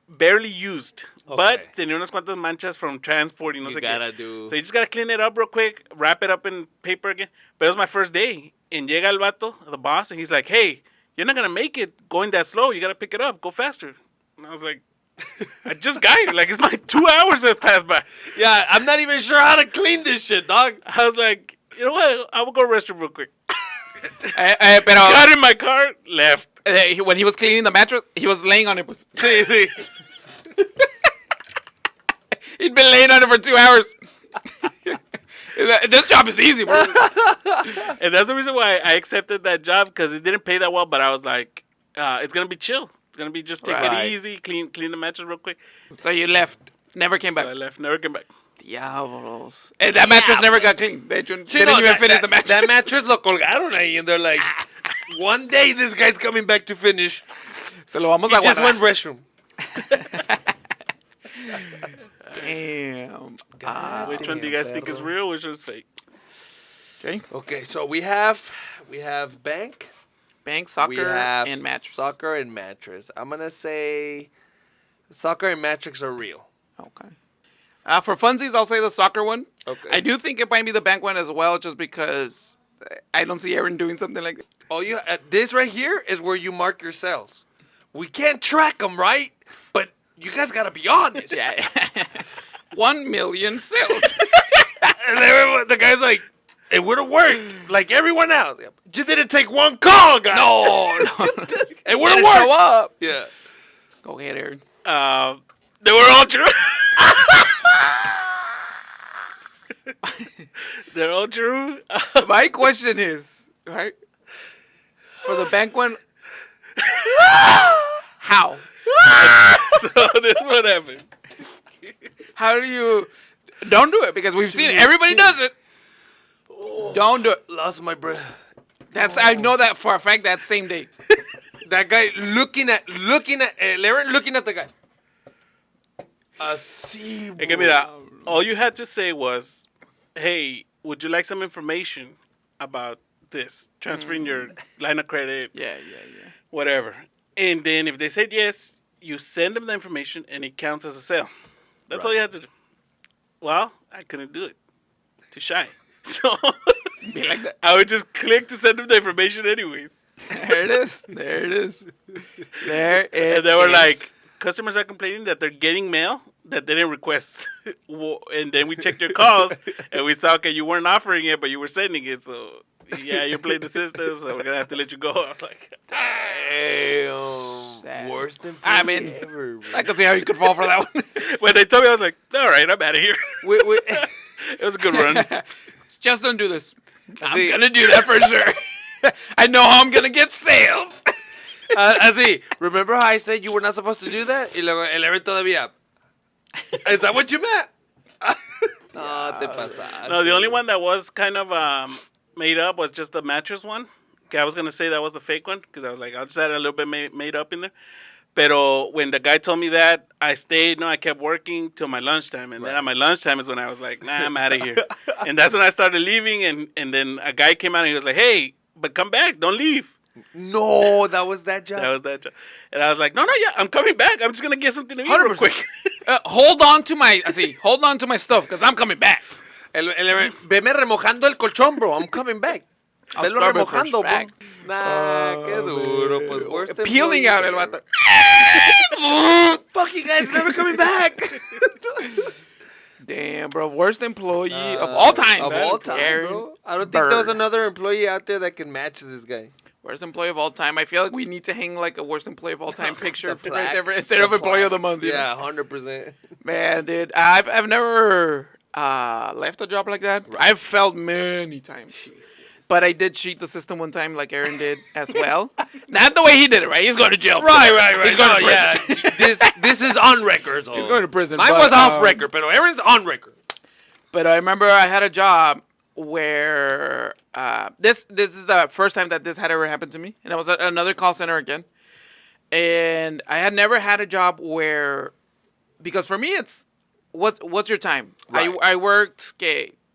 barely used. But Okay. tenía unas cuantas manchas from transporting. No You sé qué. gotta do. So you just gotta clean it up real quick, wrap it up in paper again. But it was my first day. And llega el vato, the boss, and he's like, hey, you're not gonna make it going that slow. You gotta pick it up. Go faster. And I was like, I just got here. Like, it's my 2 hours that passed by. Yeah, I'm not even sure how to clean this shit, dog. I was like, you know what? I will go to the restroom real quick. Pero Got in my car, left. when he was cleaning the mattress, he was laying on it. Pues. Sí. He'd been laying on it for 2 hours. This job is easy, bro. And that's the reason why I accepted that job, because it didn't pay that well. But I was like, it's gonna be chill. It's gonna be just take Right. it easy, clean the mattress real quick. So you left. Never came So back. I left, never came back. Diablos. And that mattress never got cleaned. They didn't Sí, no, even finish the mattress. That mattress lo colgaron ahí, and they're like, one day this guy's coming back to finish. Se lo vamos He a just guardar. went restroom. Damn. Which one do you guys think is real? Which one's fake? Okay. Okay, so we have bank, Bank, we soccer, have and mattress. soccer and mattress. I'm gonna say soccer and mattress are real. Okay. For funsies, I'll say the soccer one. Okay. I do think it might be the bank one as well, just because I don't see Aaron doing something like that. Oh, you this right here is where you mark your cells. We can't track them, right? But you guys gotta be honest. Yeah. 1 million sales. And the guy's like, it would have worked like everyone else. You didn't take one call, guy. No. It would have Didn't worked. show up. Yeah. Go ahead, Aaron. They were all true. They're all true. My question is, right? For the bank one, how? So this is what happened. How do you? Don't do it because we've seen it. Everybody does it. Don't do it. Lost my breath. I know that for a fact. That same day. That guy looking at Aaron looking at the guy. Así, Hey, mira, all you had to say was, hey, would you like some information about this? Transferring your line of credit, Yeah. whatever. And then if they said yes, you send them the information and it counts as a sale. That's all you had to do. Well, I couldn't do it. Too shy. So Be like that. I would just click to send them the information anyways. There it is. There it is. There it is. And they were like, customers are complaining that they're getting mail that they didn't request. And then we checked your calls and we saw, okay, you weren't offering it, but you were sending it. So, yeah, you played the system, so we're going to have to let you go. I was like, damn. Worst employee I mean, ever. I can see how you could fall for that one. when they told me, I was like, all right, I'm out of here. It was a good run. Just don't do this. I'm See- gonna do that for sure. I know how I'm gonna get sales. Así, remember how I said you were not supposed to do that? Y luego el Aaron todavía. Is that what you meant? No, te pasaste. No, the only one that was kind of made up was just the mattress one. Okay, I was going to say that was the fake one because I was like, I'll just add a little bit made up in there. Pero when the guy told me that, I stayed. No, I kept working till my lunchtime. And then at my lunchtime is when I was like, nah, I'm out of here. And that's when I started leaving. And then a guy came out and he was like, hey, but come back. Don't leave. No, that was that job. That was that job. And I was like, no, yeah, I'm coming back. I'm just going to get something to eat real 100%. quick. Hold on to my stuff because I'm coming back. Veme remojando el colchón, bro. I'm coming back. I'll Velo scrub it remojando, bro. back. Nah, qué duro. Pues worst Peeling employee out el ever. vato. Fuck you guys, never coming back. Damn, bro. Worst employee of all time. Of all time, Aaron bro. I don't think there was Bird. another employee out there that can match this guy. Worst employee of all time. I feel like we need to hang like a worst employee of all time picture The right plaque. there instead of The employee of the plaque. month. You know? Yeah, 100%. Man, dude, I've never left a job like that. I've felt many times. But I did cheat the system one time, like Aaron did as well. Not the way he did it, right? He's going to jail. for that. He's going to prison. Yeah, this is on record. So. He's going to prison. Mine but, was off record, but Aaron's on record. But I remember I had a job where this is the first time that this had ever happened to me, and it was at another call center again. And I had never had a job where, because for me it's what's your time? Right. I worked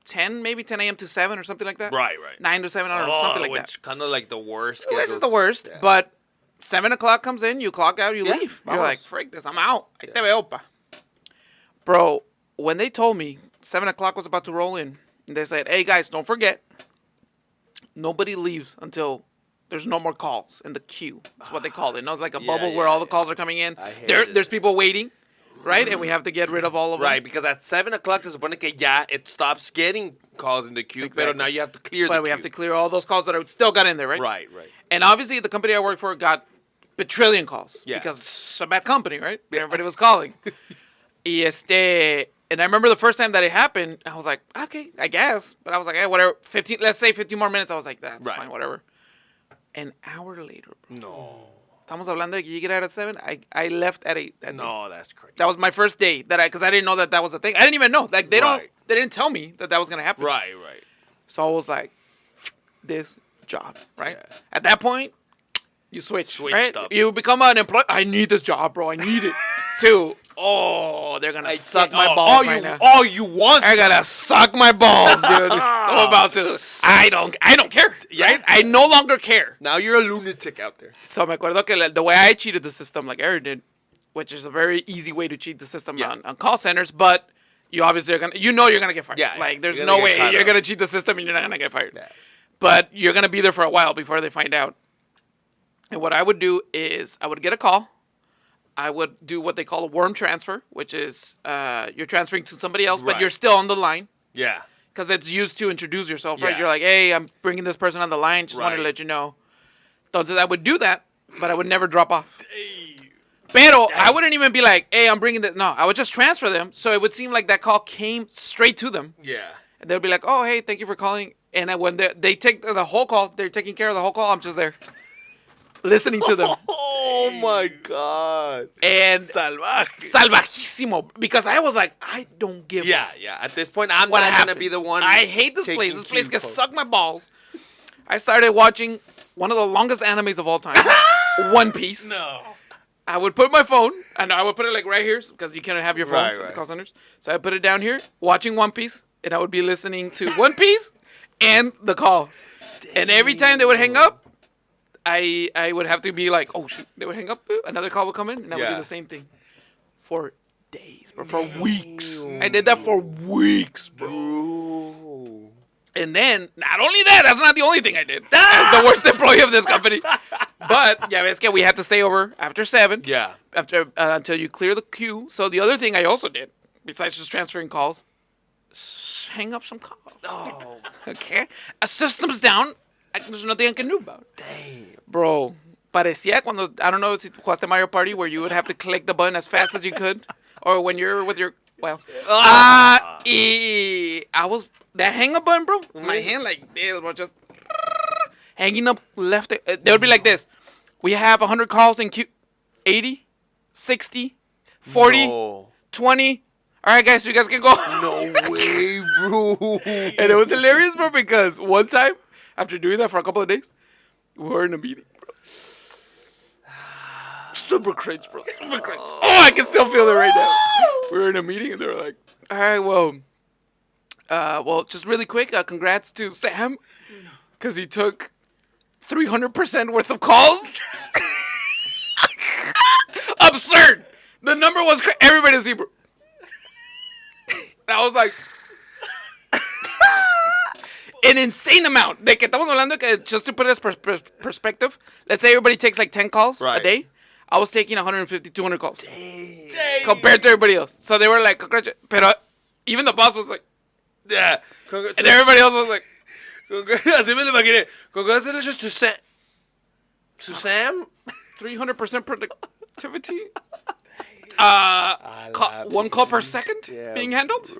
10 a.m. to 7 or something like that. Right. 9 to 7 or something like that. Which kind of like the worst. Which is schedules. the worst. Yeah. But 7 o'clock comes in, you clock out, you leave. You're vamos. like, frick this, I'm out. Ahí te veo, pa. Bro, when they told me 7 o'clock was about to roll in, and they said, hey guys, don't forget, nobody leaves until there's no more calls in the queue. That's what they called it. And it was like a bubble where all the calls are coming in. I hated There's it. people waiting, right? And we have to get rid of all of them. Right, because at 7 o'clock, se supone que ya it stops getting calls in the queue, Exactly. but now you have to clear the But queue. we have to clear all those calls that are still got in there, right? Right. And obviously, the company I worked for got bajillion calls. Yeah. Because it's a bad company, right? Everybody was calling. And I remember the first time that it happened, I was like, okay, I guess. But I was like, hey, whatever. 15 more minutes. I was like, that's Right. fine, whatever. An hour later, bro. No. Estamos hablando de que you get out at 7. I left at 8. That day. No, that's crazy. That was my first day because I didn't know that was a thing. I didn't even know. Like, they Right. didn't tell me that was going to happen. Right. So I was like, this job, right? Yeah. At that point, you switched Switched right? up. You become an employee. I need this job, bro. I need it. To, they're going to suck my balls right now. All you want. I gotta suck my balls, dude. I'm about to. I don't care, right? I no longer care. Now you're a lunatic out there. So me acuerdo que the way I cheated the system, like Aaron did, which is a very easy way to cheat the system Yeah. on call centers, but you obviously are gonna, you're gonna get fired. Yeah, Like there's you're no gonna get way caught you're up. gonna cheat the system and you're not gonna get fired. Yeah. But you're gonna be there for a while before they find out. And what I would do is I would get a call. I would do what they call a worm transfer, which is you're transferring to somebody else, but Right. you're still on the line. Yeah. Because it's used to introduce yourself, right? Yeah. You're like, hey, I'm bringing this person on the line. Just wanted to Right. let you know. Entonces, I would do that, but I would never drop off. Pero I wouldn't even be like, hey, I'm bringing this. No, I would just transfer them. So it would seem like that call came straight to them. Yeah. And they'd be like, oh, hey, thank you for calling. And then when they take the whole call, they're taking care of the whole call. I'm just there listening to them. Oh my God. And Salvaje. salvajísimo. Because I was like, I don't give Yeah, yeah. At this point, I'm what not happened. gonna be the one. I hate this taking place. This place can cue suck my balls. I started watching one of the longest animes of all time, One Piece. No. I would put my phone, and I would put it like right here, because you can't have your phones Right, at the right. call centers. So I put it down here, watching One Piece, and I would be listening to One Piece and the call. And every time they would hang up, I would have to be like, oh shoot, they would hang up, another call would come in, and I would do Yeah. the same thing for days, bro, for weeks. I did that for weeks, bro. Bro. And then, not only that, that's not the only thing I did. As the worst employee of this company. But, yeah, ves que we had to stay over after 7. Yeah. After until you clear the queue. So the other thing I also did, besides just transferring calls, hang up some calls. Oh, Okay? A system's down. There's nothing I can do about it. damn. Bro, parecía cuando, I don't know si jugaste Mario Party, where you would have to click the button as fast as you could. Or when you're with your, well. I was, that hang up button, bro, my hand like this was just hanging up left. They would be like this. We have 100 calls in queue. 80, 60, 40, No. 20. All right, guys, you guys can go. No way, bro. And it was hilarious, bro, because one time, after doing that for a couple of days, we were in a meeting, bro. Super cringe, bro. Super cringe. Oh, I can still feel it right now. We were in a meeting, and they were like, all right, well, just really quick, congrats to Sam, because he took 300% worth of calls. Absurd. The number was everybody see, bro. And I was like, an insane amount. De que estamos hablando que, just to put it as perspective, let's say everybody takes like 10 calls a Right. day. I was taking 150, 200 calls compared to everybody else. So they were like, congrats. Pero even the boss was like, Yeah. and everybody else was like, Así me lo imaginé. Congratulations to Sam. To Sam? 300% productivity. love One it. call per second Yeah, being handled.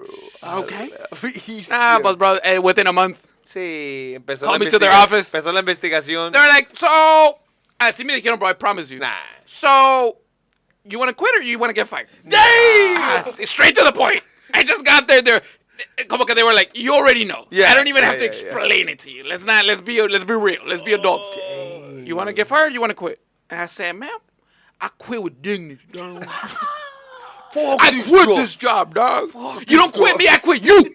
Okay. He's But bro, within a month, Sí, empezó Call la me to their investiga- office. Empezó la investigación. they're like, so, así me dijeron, bro, I promise you. Nah. So, you want to quit or you want to get fired? Damn! Straight to the point. I just got there. Como que they were like, you already know. Yeah, I don't even yeah, have to yeah, explain it to you. Let's be real. Let's be adults. You want to get fired? You want to quit? And I said, man, I quit with dignity, dog. I quit this job, dog. You don't quit me, I quit you.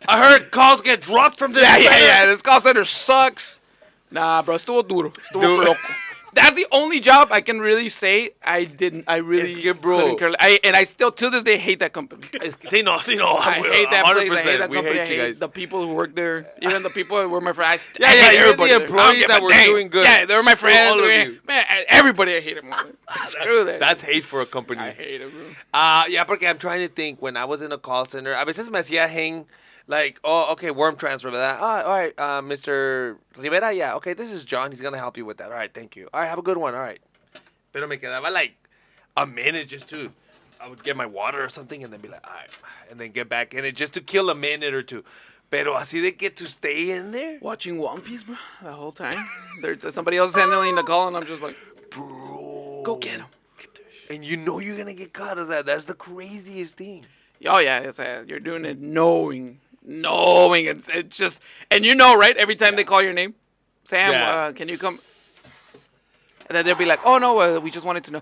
I heard calls get dropped from this. Yeah. This call center sucks. Nah, bro, estuvo duro. Estuvo Dude. loco. That's the only job I can really say I really Es que, bro. couldn't care less. And I still, to this day, hate that company. Es que, sí, no. I hate that place. I hate that 100%. We company. I hate you hate guys. the people who work there. Even the people who were my friends. Yeah, I hate even everybody the there. I don't employees give that a were dang. doing good. Yeah, they were my Screw friends. all of you. Man, everybody I hate them. Screw that. That's hate for a company. I hate it, bro. Yeah, porque I'm trying to think. When I was in a call center, a veces me hacía hang, like, oh, okay, worm transfer, ¿verdad? All right, Mr. Rivera, yeah, okay, this is John. He's going to help you with that. All right, thank you. All right, have a good one. All right. Pero me quedaba like a minute just to, I would get my water or something and then be like, all right, and then get back in it just to kill a minute or two. Pero así de get to stay in there? Watching One Piece, bro, the whole time. There's somebody else handling the call, and I'm just like, Bro. go get him. Get their shit. And you know you're going to get caught as that. That's the craziest thing. Oh yeah, you're doing it knowing it's just, and you know, right? Every time they call your name, Sam, Yeah. can you come? And then they'll be like, oh no, we just wanted to know.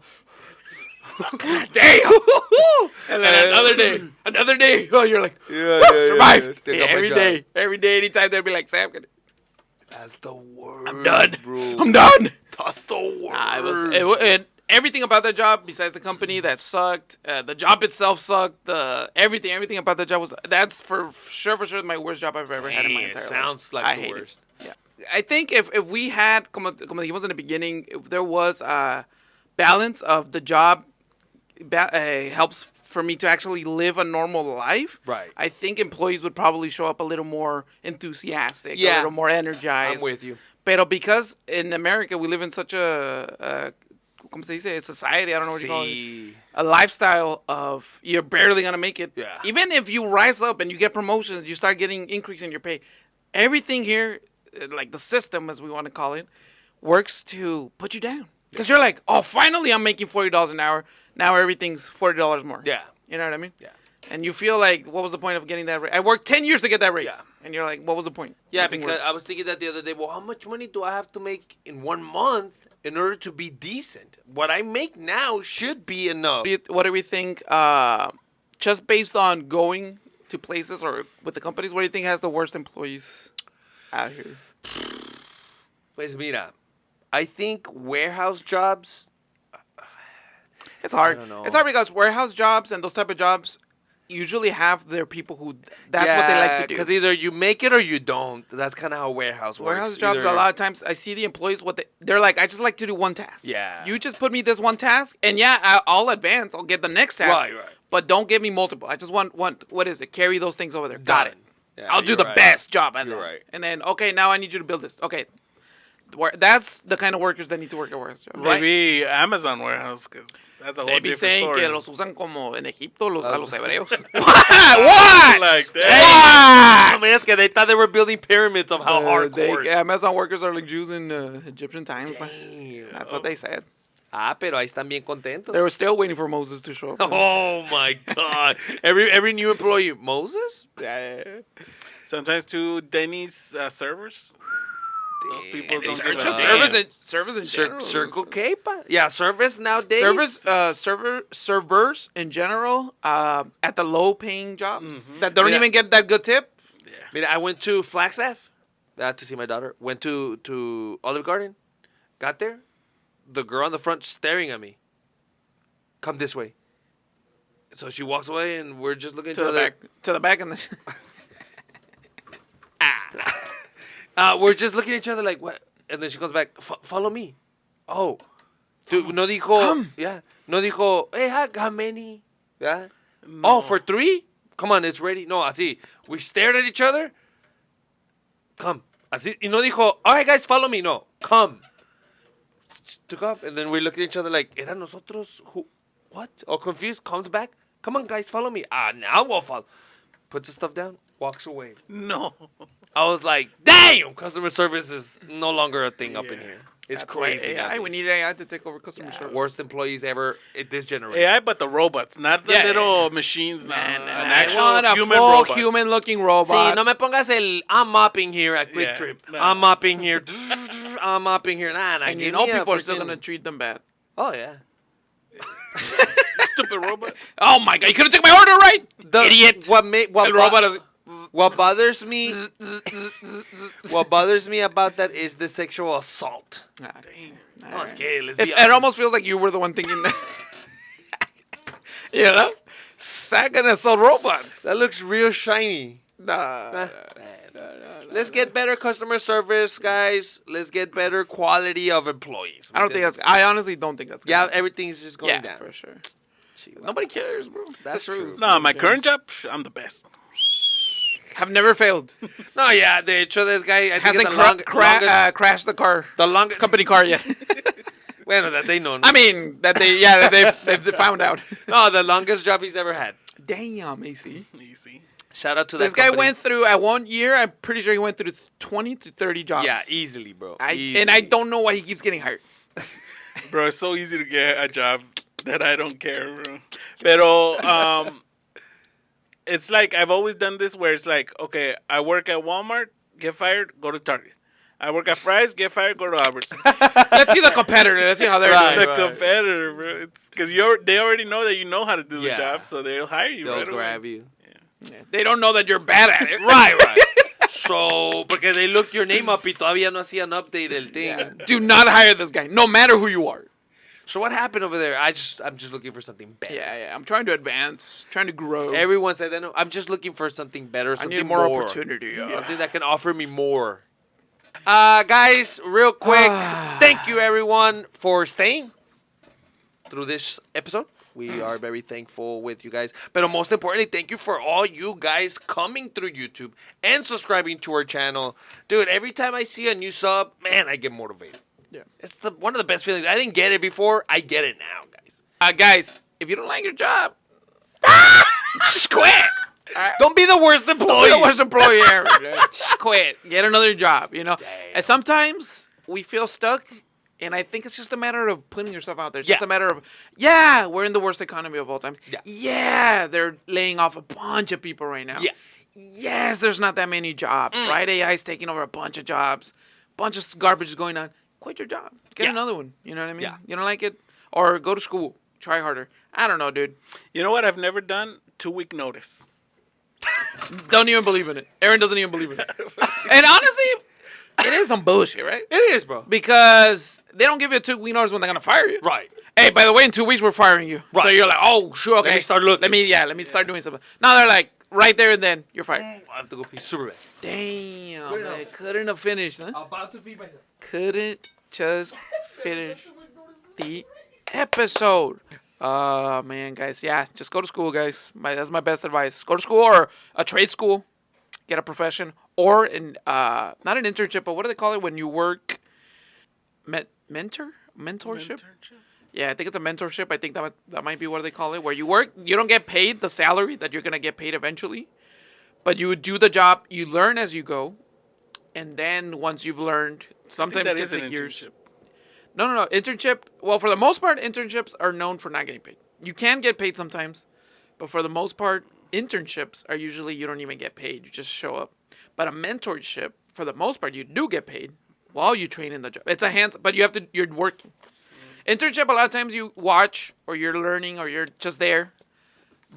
God damn! And then another day. Oh, you're like, survived. Still got my Every job. day, anytime they'll be like, Sam, That's the worst. I'm done. Bro. I'm done. That's the worst. And everything about that job, besides the company, that sucked. The job itself sucked. Everything about that job that's for sure my worst job I've ever had in my Man, entire life. sounds like I the hate worst. it. Yeah, I think if we had, como dijimos in the beginning, if there was balance of the job helps for me to actually live a normal life, Right. I think employees would probably show up a little more enthusiastic, Yeah. a little more energized. I'm with you. Pero because in America we live in such a ¿cómo se dice? A society, I don't know what you call it. Sí. A lifestyle of you're barely gonna make it. Yeah. Even if you rise up and you get promotions, you start getting increase in your pay. Everything here, like the system as we want to call it, works to put you down. Because you're like, oh, finally I'm making $40 an hour. Now everything's $40 more. Yeah. You know what I mean? Yeah. And you feel like, what was the point of getting that raise? I worked 10 years to get that raise. Yeah. And you're like, what was the point? Yeah, Nothing because works. I was thinking that the other day. Well, how much money do I have to make in 1 month in order to be decent? What I make now should be enough. What do we think, just based on going to places or with the companies, what do you think has the worst employees out here? Pues mira, I think warehouse jobs. It's hard. I don't know. It's hard because warehouse jobs and those type of jobs usually have their people who that's what they like to do. Because either you make it or you don't. That's kind of how warehouse works. Warehouse jobs, Either- a lot of times I see the employees they're like, I just like to do one task. Yeah. You just put me this one task, and I'll advance. I'll get the next task. Right. But don't give me multiple. I just want what is it? Carry those things over there. Got it. Yeah, I'll do you're the right. best job at You're that. right. And then now I need you to build this. Okay. That's the kind of workers that need to work at warehouse jobs. Maybe Amazon warehouse because that's a whole They be different saying story. que los usan como en Egipto a los hebreos. What? Like I mean, es que they thought they were building pyramids of how hardcore. Amazon workers are like Jews in Egyptian times. But Damn. that's what they said. Ah, pero ahí están bien contentos. They were still waiting for Moses to show up. Oh my God! Every new employee, Moses. Sometimes too, Denny's servers. Those people Damn. don't It's give a just damn. Service in general. Circle K, pa? Yeah, service nowadays. Servers in general at the low-paying jobs that don't Yeah. even get that good tip. I mean, I went to Flagstaff to see my daughter. Went to Olive Garden. Got there. The girl on the front staring at me. Come this way. So she walks away, and we're just looking at To each the other. back, to the back, and the We're just looking at each other like, what? And then she comes back, follow me. Oh. Dude, no dijo. Come. Yeah. No dijo, hey, how many? Yeah. Oh, for 3? Come on, it's ready. No, así. We stared at each other. Come. Así. Y no dijo, all right, guys, follow me. No. Come. Took off. And then we looked at each other like, ¿era nosotros? Who? What? All confused. Comes back. Come on, guys, follow me. Now we'll follow. Puts the stuff down. Walks away. No. I was like, damn, customer service is no longer a thing up in Yeah. here. It's That's why crazy. AI, we nowadays. need AI to take over customer Yeah, service. worst employees ever in this generation. AI, but the robots, not the Yeah, little machines. Now. Man, An I actual want a human full robot. human-looking Sí, robot. no me pongas el I'm mopping here at Quick Yeah, Trip. no. I'm mopping here. I'm mopping here. Nah, and you give know me a people are still freaking- gonna treat them bad. Oh, yeah. Stupid robot. Oh my god, you could have taken my order right, idiot. El robot is. What bothers me what bothers me about that is the sexual assault. Ah, No, es que, let's If, be it honest. almost feels like you were the one thinking that. You know? Gonna sell robots. That looks real shiny. Nah. Let's get better customer service, guys. Let's get better quality of employees. I don't think that's. I honestly don't think that's. Yeah, gonna everything's just going yeah, down. for sure. Nobody cares, bro. It's That's the truth. true. No, my Nobody current cares. job, I'm the best. Have never failed. No, yeah, de hecho, this guy I think Hasn't is the longest, crashed the car, the longest company car yet. Bueno, that they know. I mean, that they've found out. No, the longest job he's ever had. Damn, AC. Easy. Shout out to This that guy company. went through at 1 year. I'm pretty sure he went through 20 to 30 jobs. Yeah, easily, bro. And I Easily. don't know why he keeps getting hired. Bro, it's so easy to get a job that I don't care, bro. Pero, it's like I've always done this where it's like, okay, I work at Walmart, get fired, go to Target. I work at Fry's, get fired, go to Albertsons. Let's see the competitor. Let's see how they're Right, doing. The right. competitor, bro. It's because they already know that you know how to do the Yeah. job, so they'll hire you. They'll right away. grab you. Yeah. They don't know that you're bad at it. Right. So, porque they looked your name up y todavía no hacían update el thing. Yeah. Do not hire this guy, no matter who you are. So what happened over there? I'm just looking for something better. Yeah. I'm trying to advance, trying to grow. Everyone said that. No, I'm just looking for something better, I something need more opportunity. Something that can offer me more. Guys, real quick, thank you everyone for staying. through this episode. We are very thankful with you guys. But most importantly, thank you for all you guys coming through YouTube and subscribing to our channel. Dude, every time I see a new sub, man, I get motivated. Yeah. It's one of the best feelings. I didn't get it before. I get it now, guys. Guys, if you don't like your job, Just quit. Don't be the worst employee. you're the worst employee ever. Dude. Just quit. Get another job, you know? Damn. And sometimes we feel stuck, and I think it's just a matter of putting yourself out there. It's just Yeah. a matter of, we're in the worst economy of all time. Yeah. They're laying off a bunch of people right now. Yeah. Yes, there's not that many jobs, right? AI is taking over a bunch of jobs. Bunch of garbage is going on. Quit your job. Get Yeah. another one. You know what I mean? Yeah. You don't like it? Or go to school. Try harder. I don't know, dude. You know what I've never done? 2-week notice. Don't even believe in it. Aaron doesn't even believe in it. And honestly, it is some bullshit, right? It is, bro. Because they don't give you a 2-week notice when they're gonna fire you. Right. Hey, by the way, in 2 weeks we're firing you. So Right. you're like, oh, sure, okay. me start looking. Let me start doing something. Now they're like, right there and then you're fired. I have to go pee super bad. Damn, Good man, enough. couldn't have finished, huh? About to pee myself. Couldn't just finish the episode. Man, guys, yeah, just go to school, guys. That's my best advice. Go to school or a trade school, get a profession, or not an internship, but what do they call it when you work? Mentorship. Internship? Yeah, I think it's a mentorship. I think that might be what they call it, where you work. You don't get paid the salary that you're gonna get paid eventually, but you do the job. You learn as you go, and then once you've learned, sometimes that it is takes an years. internship. No. Internship. Well, for the most part, internships are known for not getting paid. You can get paid sometimes, but for the most part, internships are usually you don't even get paid. You just show up. But a mentorship, for the most part, you do get paid while you train in the job. It's a hands, but you're working. Internship, a lot of times you watch or you're learning or you're just there.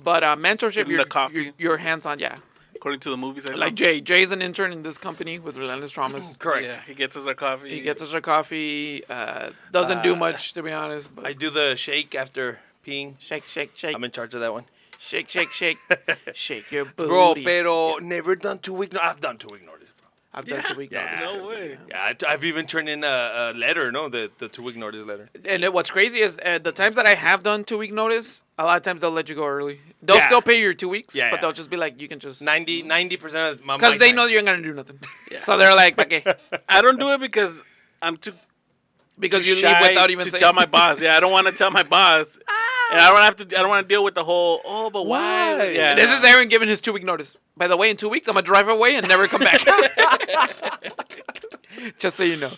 But mentorship, Giving the coffee. you're hands on. Yeah, According to the movies I saw. like Jay. Jay's an intern in this company with Relentless Traumas. Correct. Yeah, he gets us our coffee. He gets us our coffee. Doesn't do much, to be honest. But I do the shake after peeing. shake, shake, shake, I'm in charge of that one. shake, shake, shake, shake your booty. Bro, pero never done 2-week notice. I've done 2-week notice, bro. I've done 2-week Yeah. notice. No too. way. Yeah, I've even turned in a letter, no? The 2-week notice letter. And what's crazy is the times that I have done 2-week notice, a lot of times they'll let you go early. They'll Yeah. still pay you your 2 weeks, Yeah, but yeah. they'll just be like, you can just 90% of my because they time. know you're gonna do nothing. So they're like, okay, I don't do it because I'm too because you leave shy without even to saying. tell my boss. Yeah, I don't want to tell my boss. And I don't want to deal with the whole, oh, but why? Why? Yeah. This is Aaron giving his 2-week notice. By the way, in 2 weeks, I'm gonna drive away and never come back. Just so you know.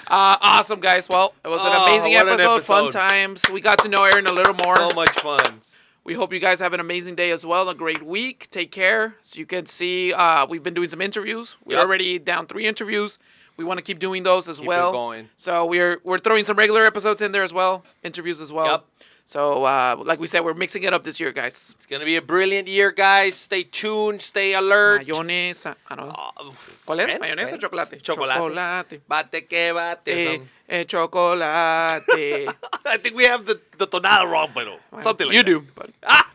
Awesome, guys. Well, it was an Oh, amazing what an episode. Fun episode. times. We got to know Aaron a little more. So much fun. We hope you guys have an amazing day as well. A great week. Take care. So you can see, we've been doing some interviews. We're Yep. already down 3 interviews. We want to keep doing those as Keep well. it going. So we're throwing some regular episodes in there as well, interviews as well. Yep. So like we said, we're mixing it up this year, guys. It's going to be a brilliant year, guys. Stay tuned. Stay alert. Mayonesa. I don't know. ¿Cuál es? Ven, ¿Mayonesa o ven. chocolate? Chocolate. Chocolate. Bate que bate. Chocolate. I think we have the tonada wrong, pero something like You that. do. But.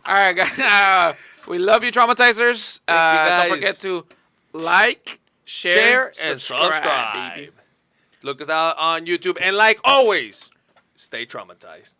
All right, guys. We love you, traumatizers. Thank you, Don't forget guys. to like, Share and subscribe. baby. Look us out on YouTube. And like always, stay traumatized.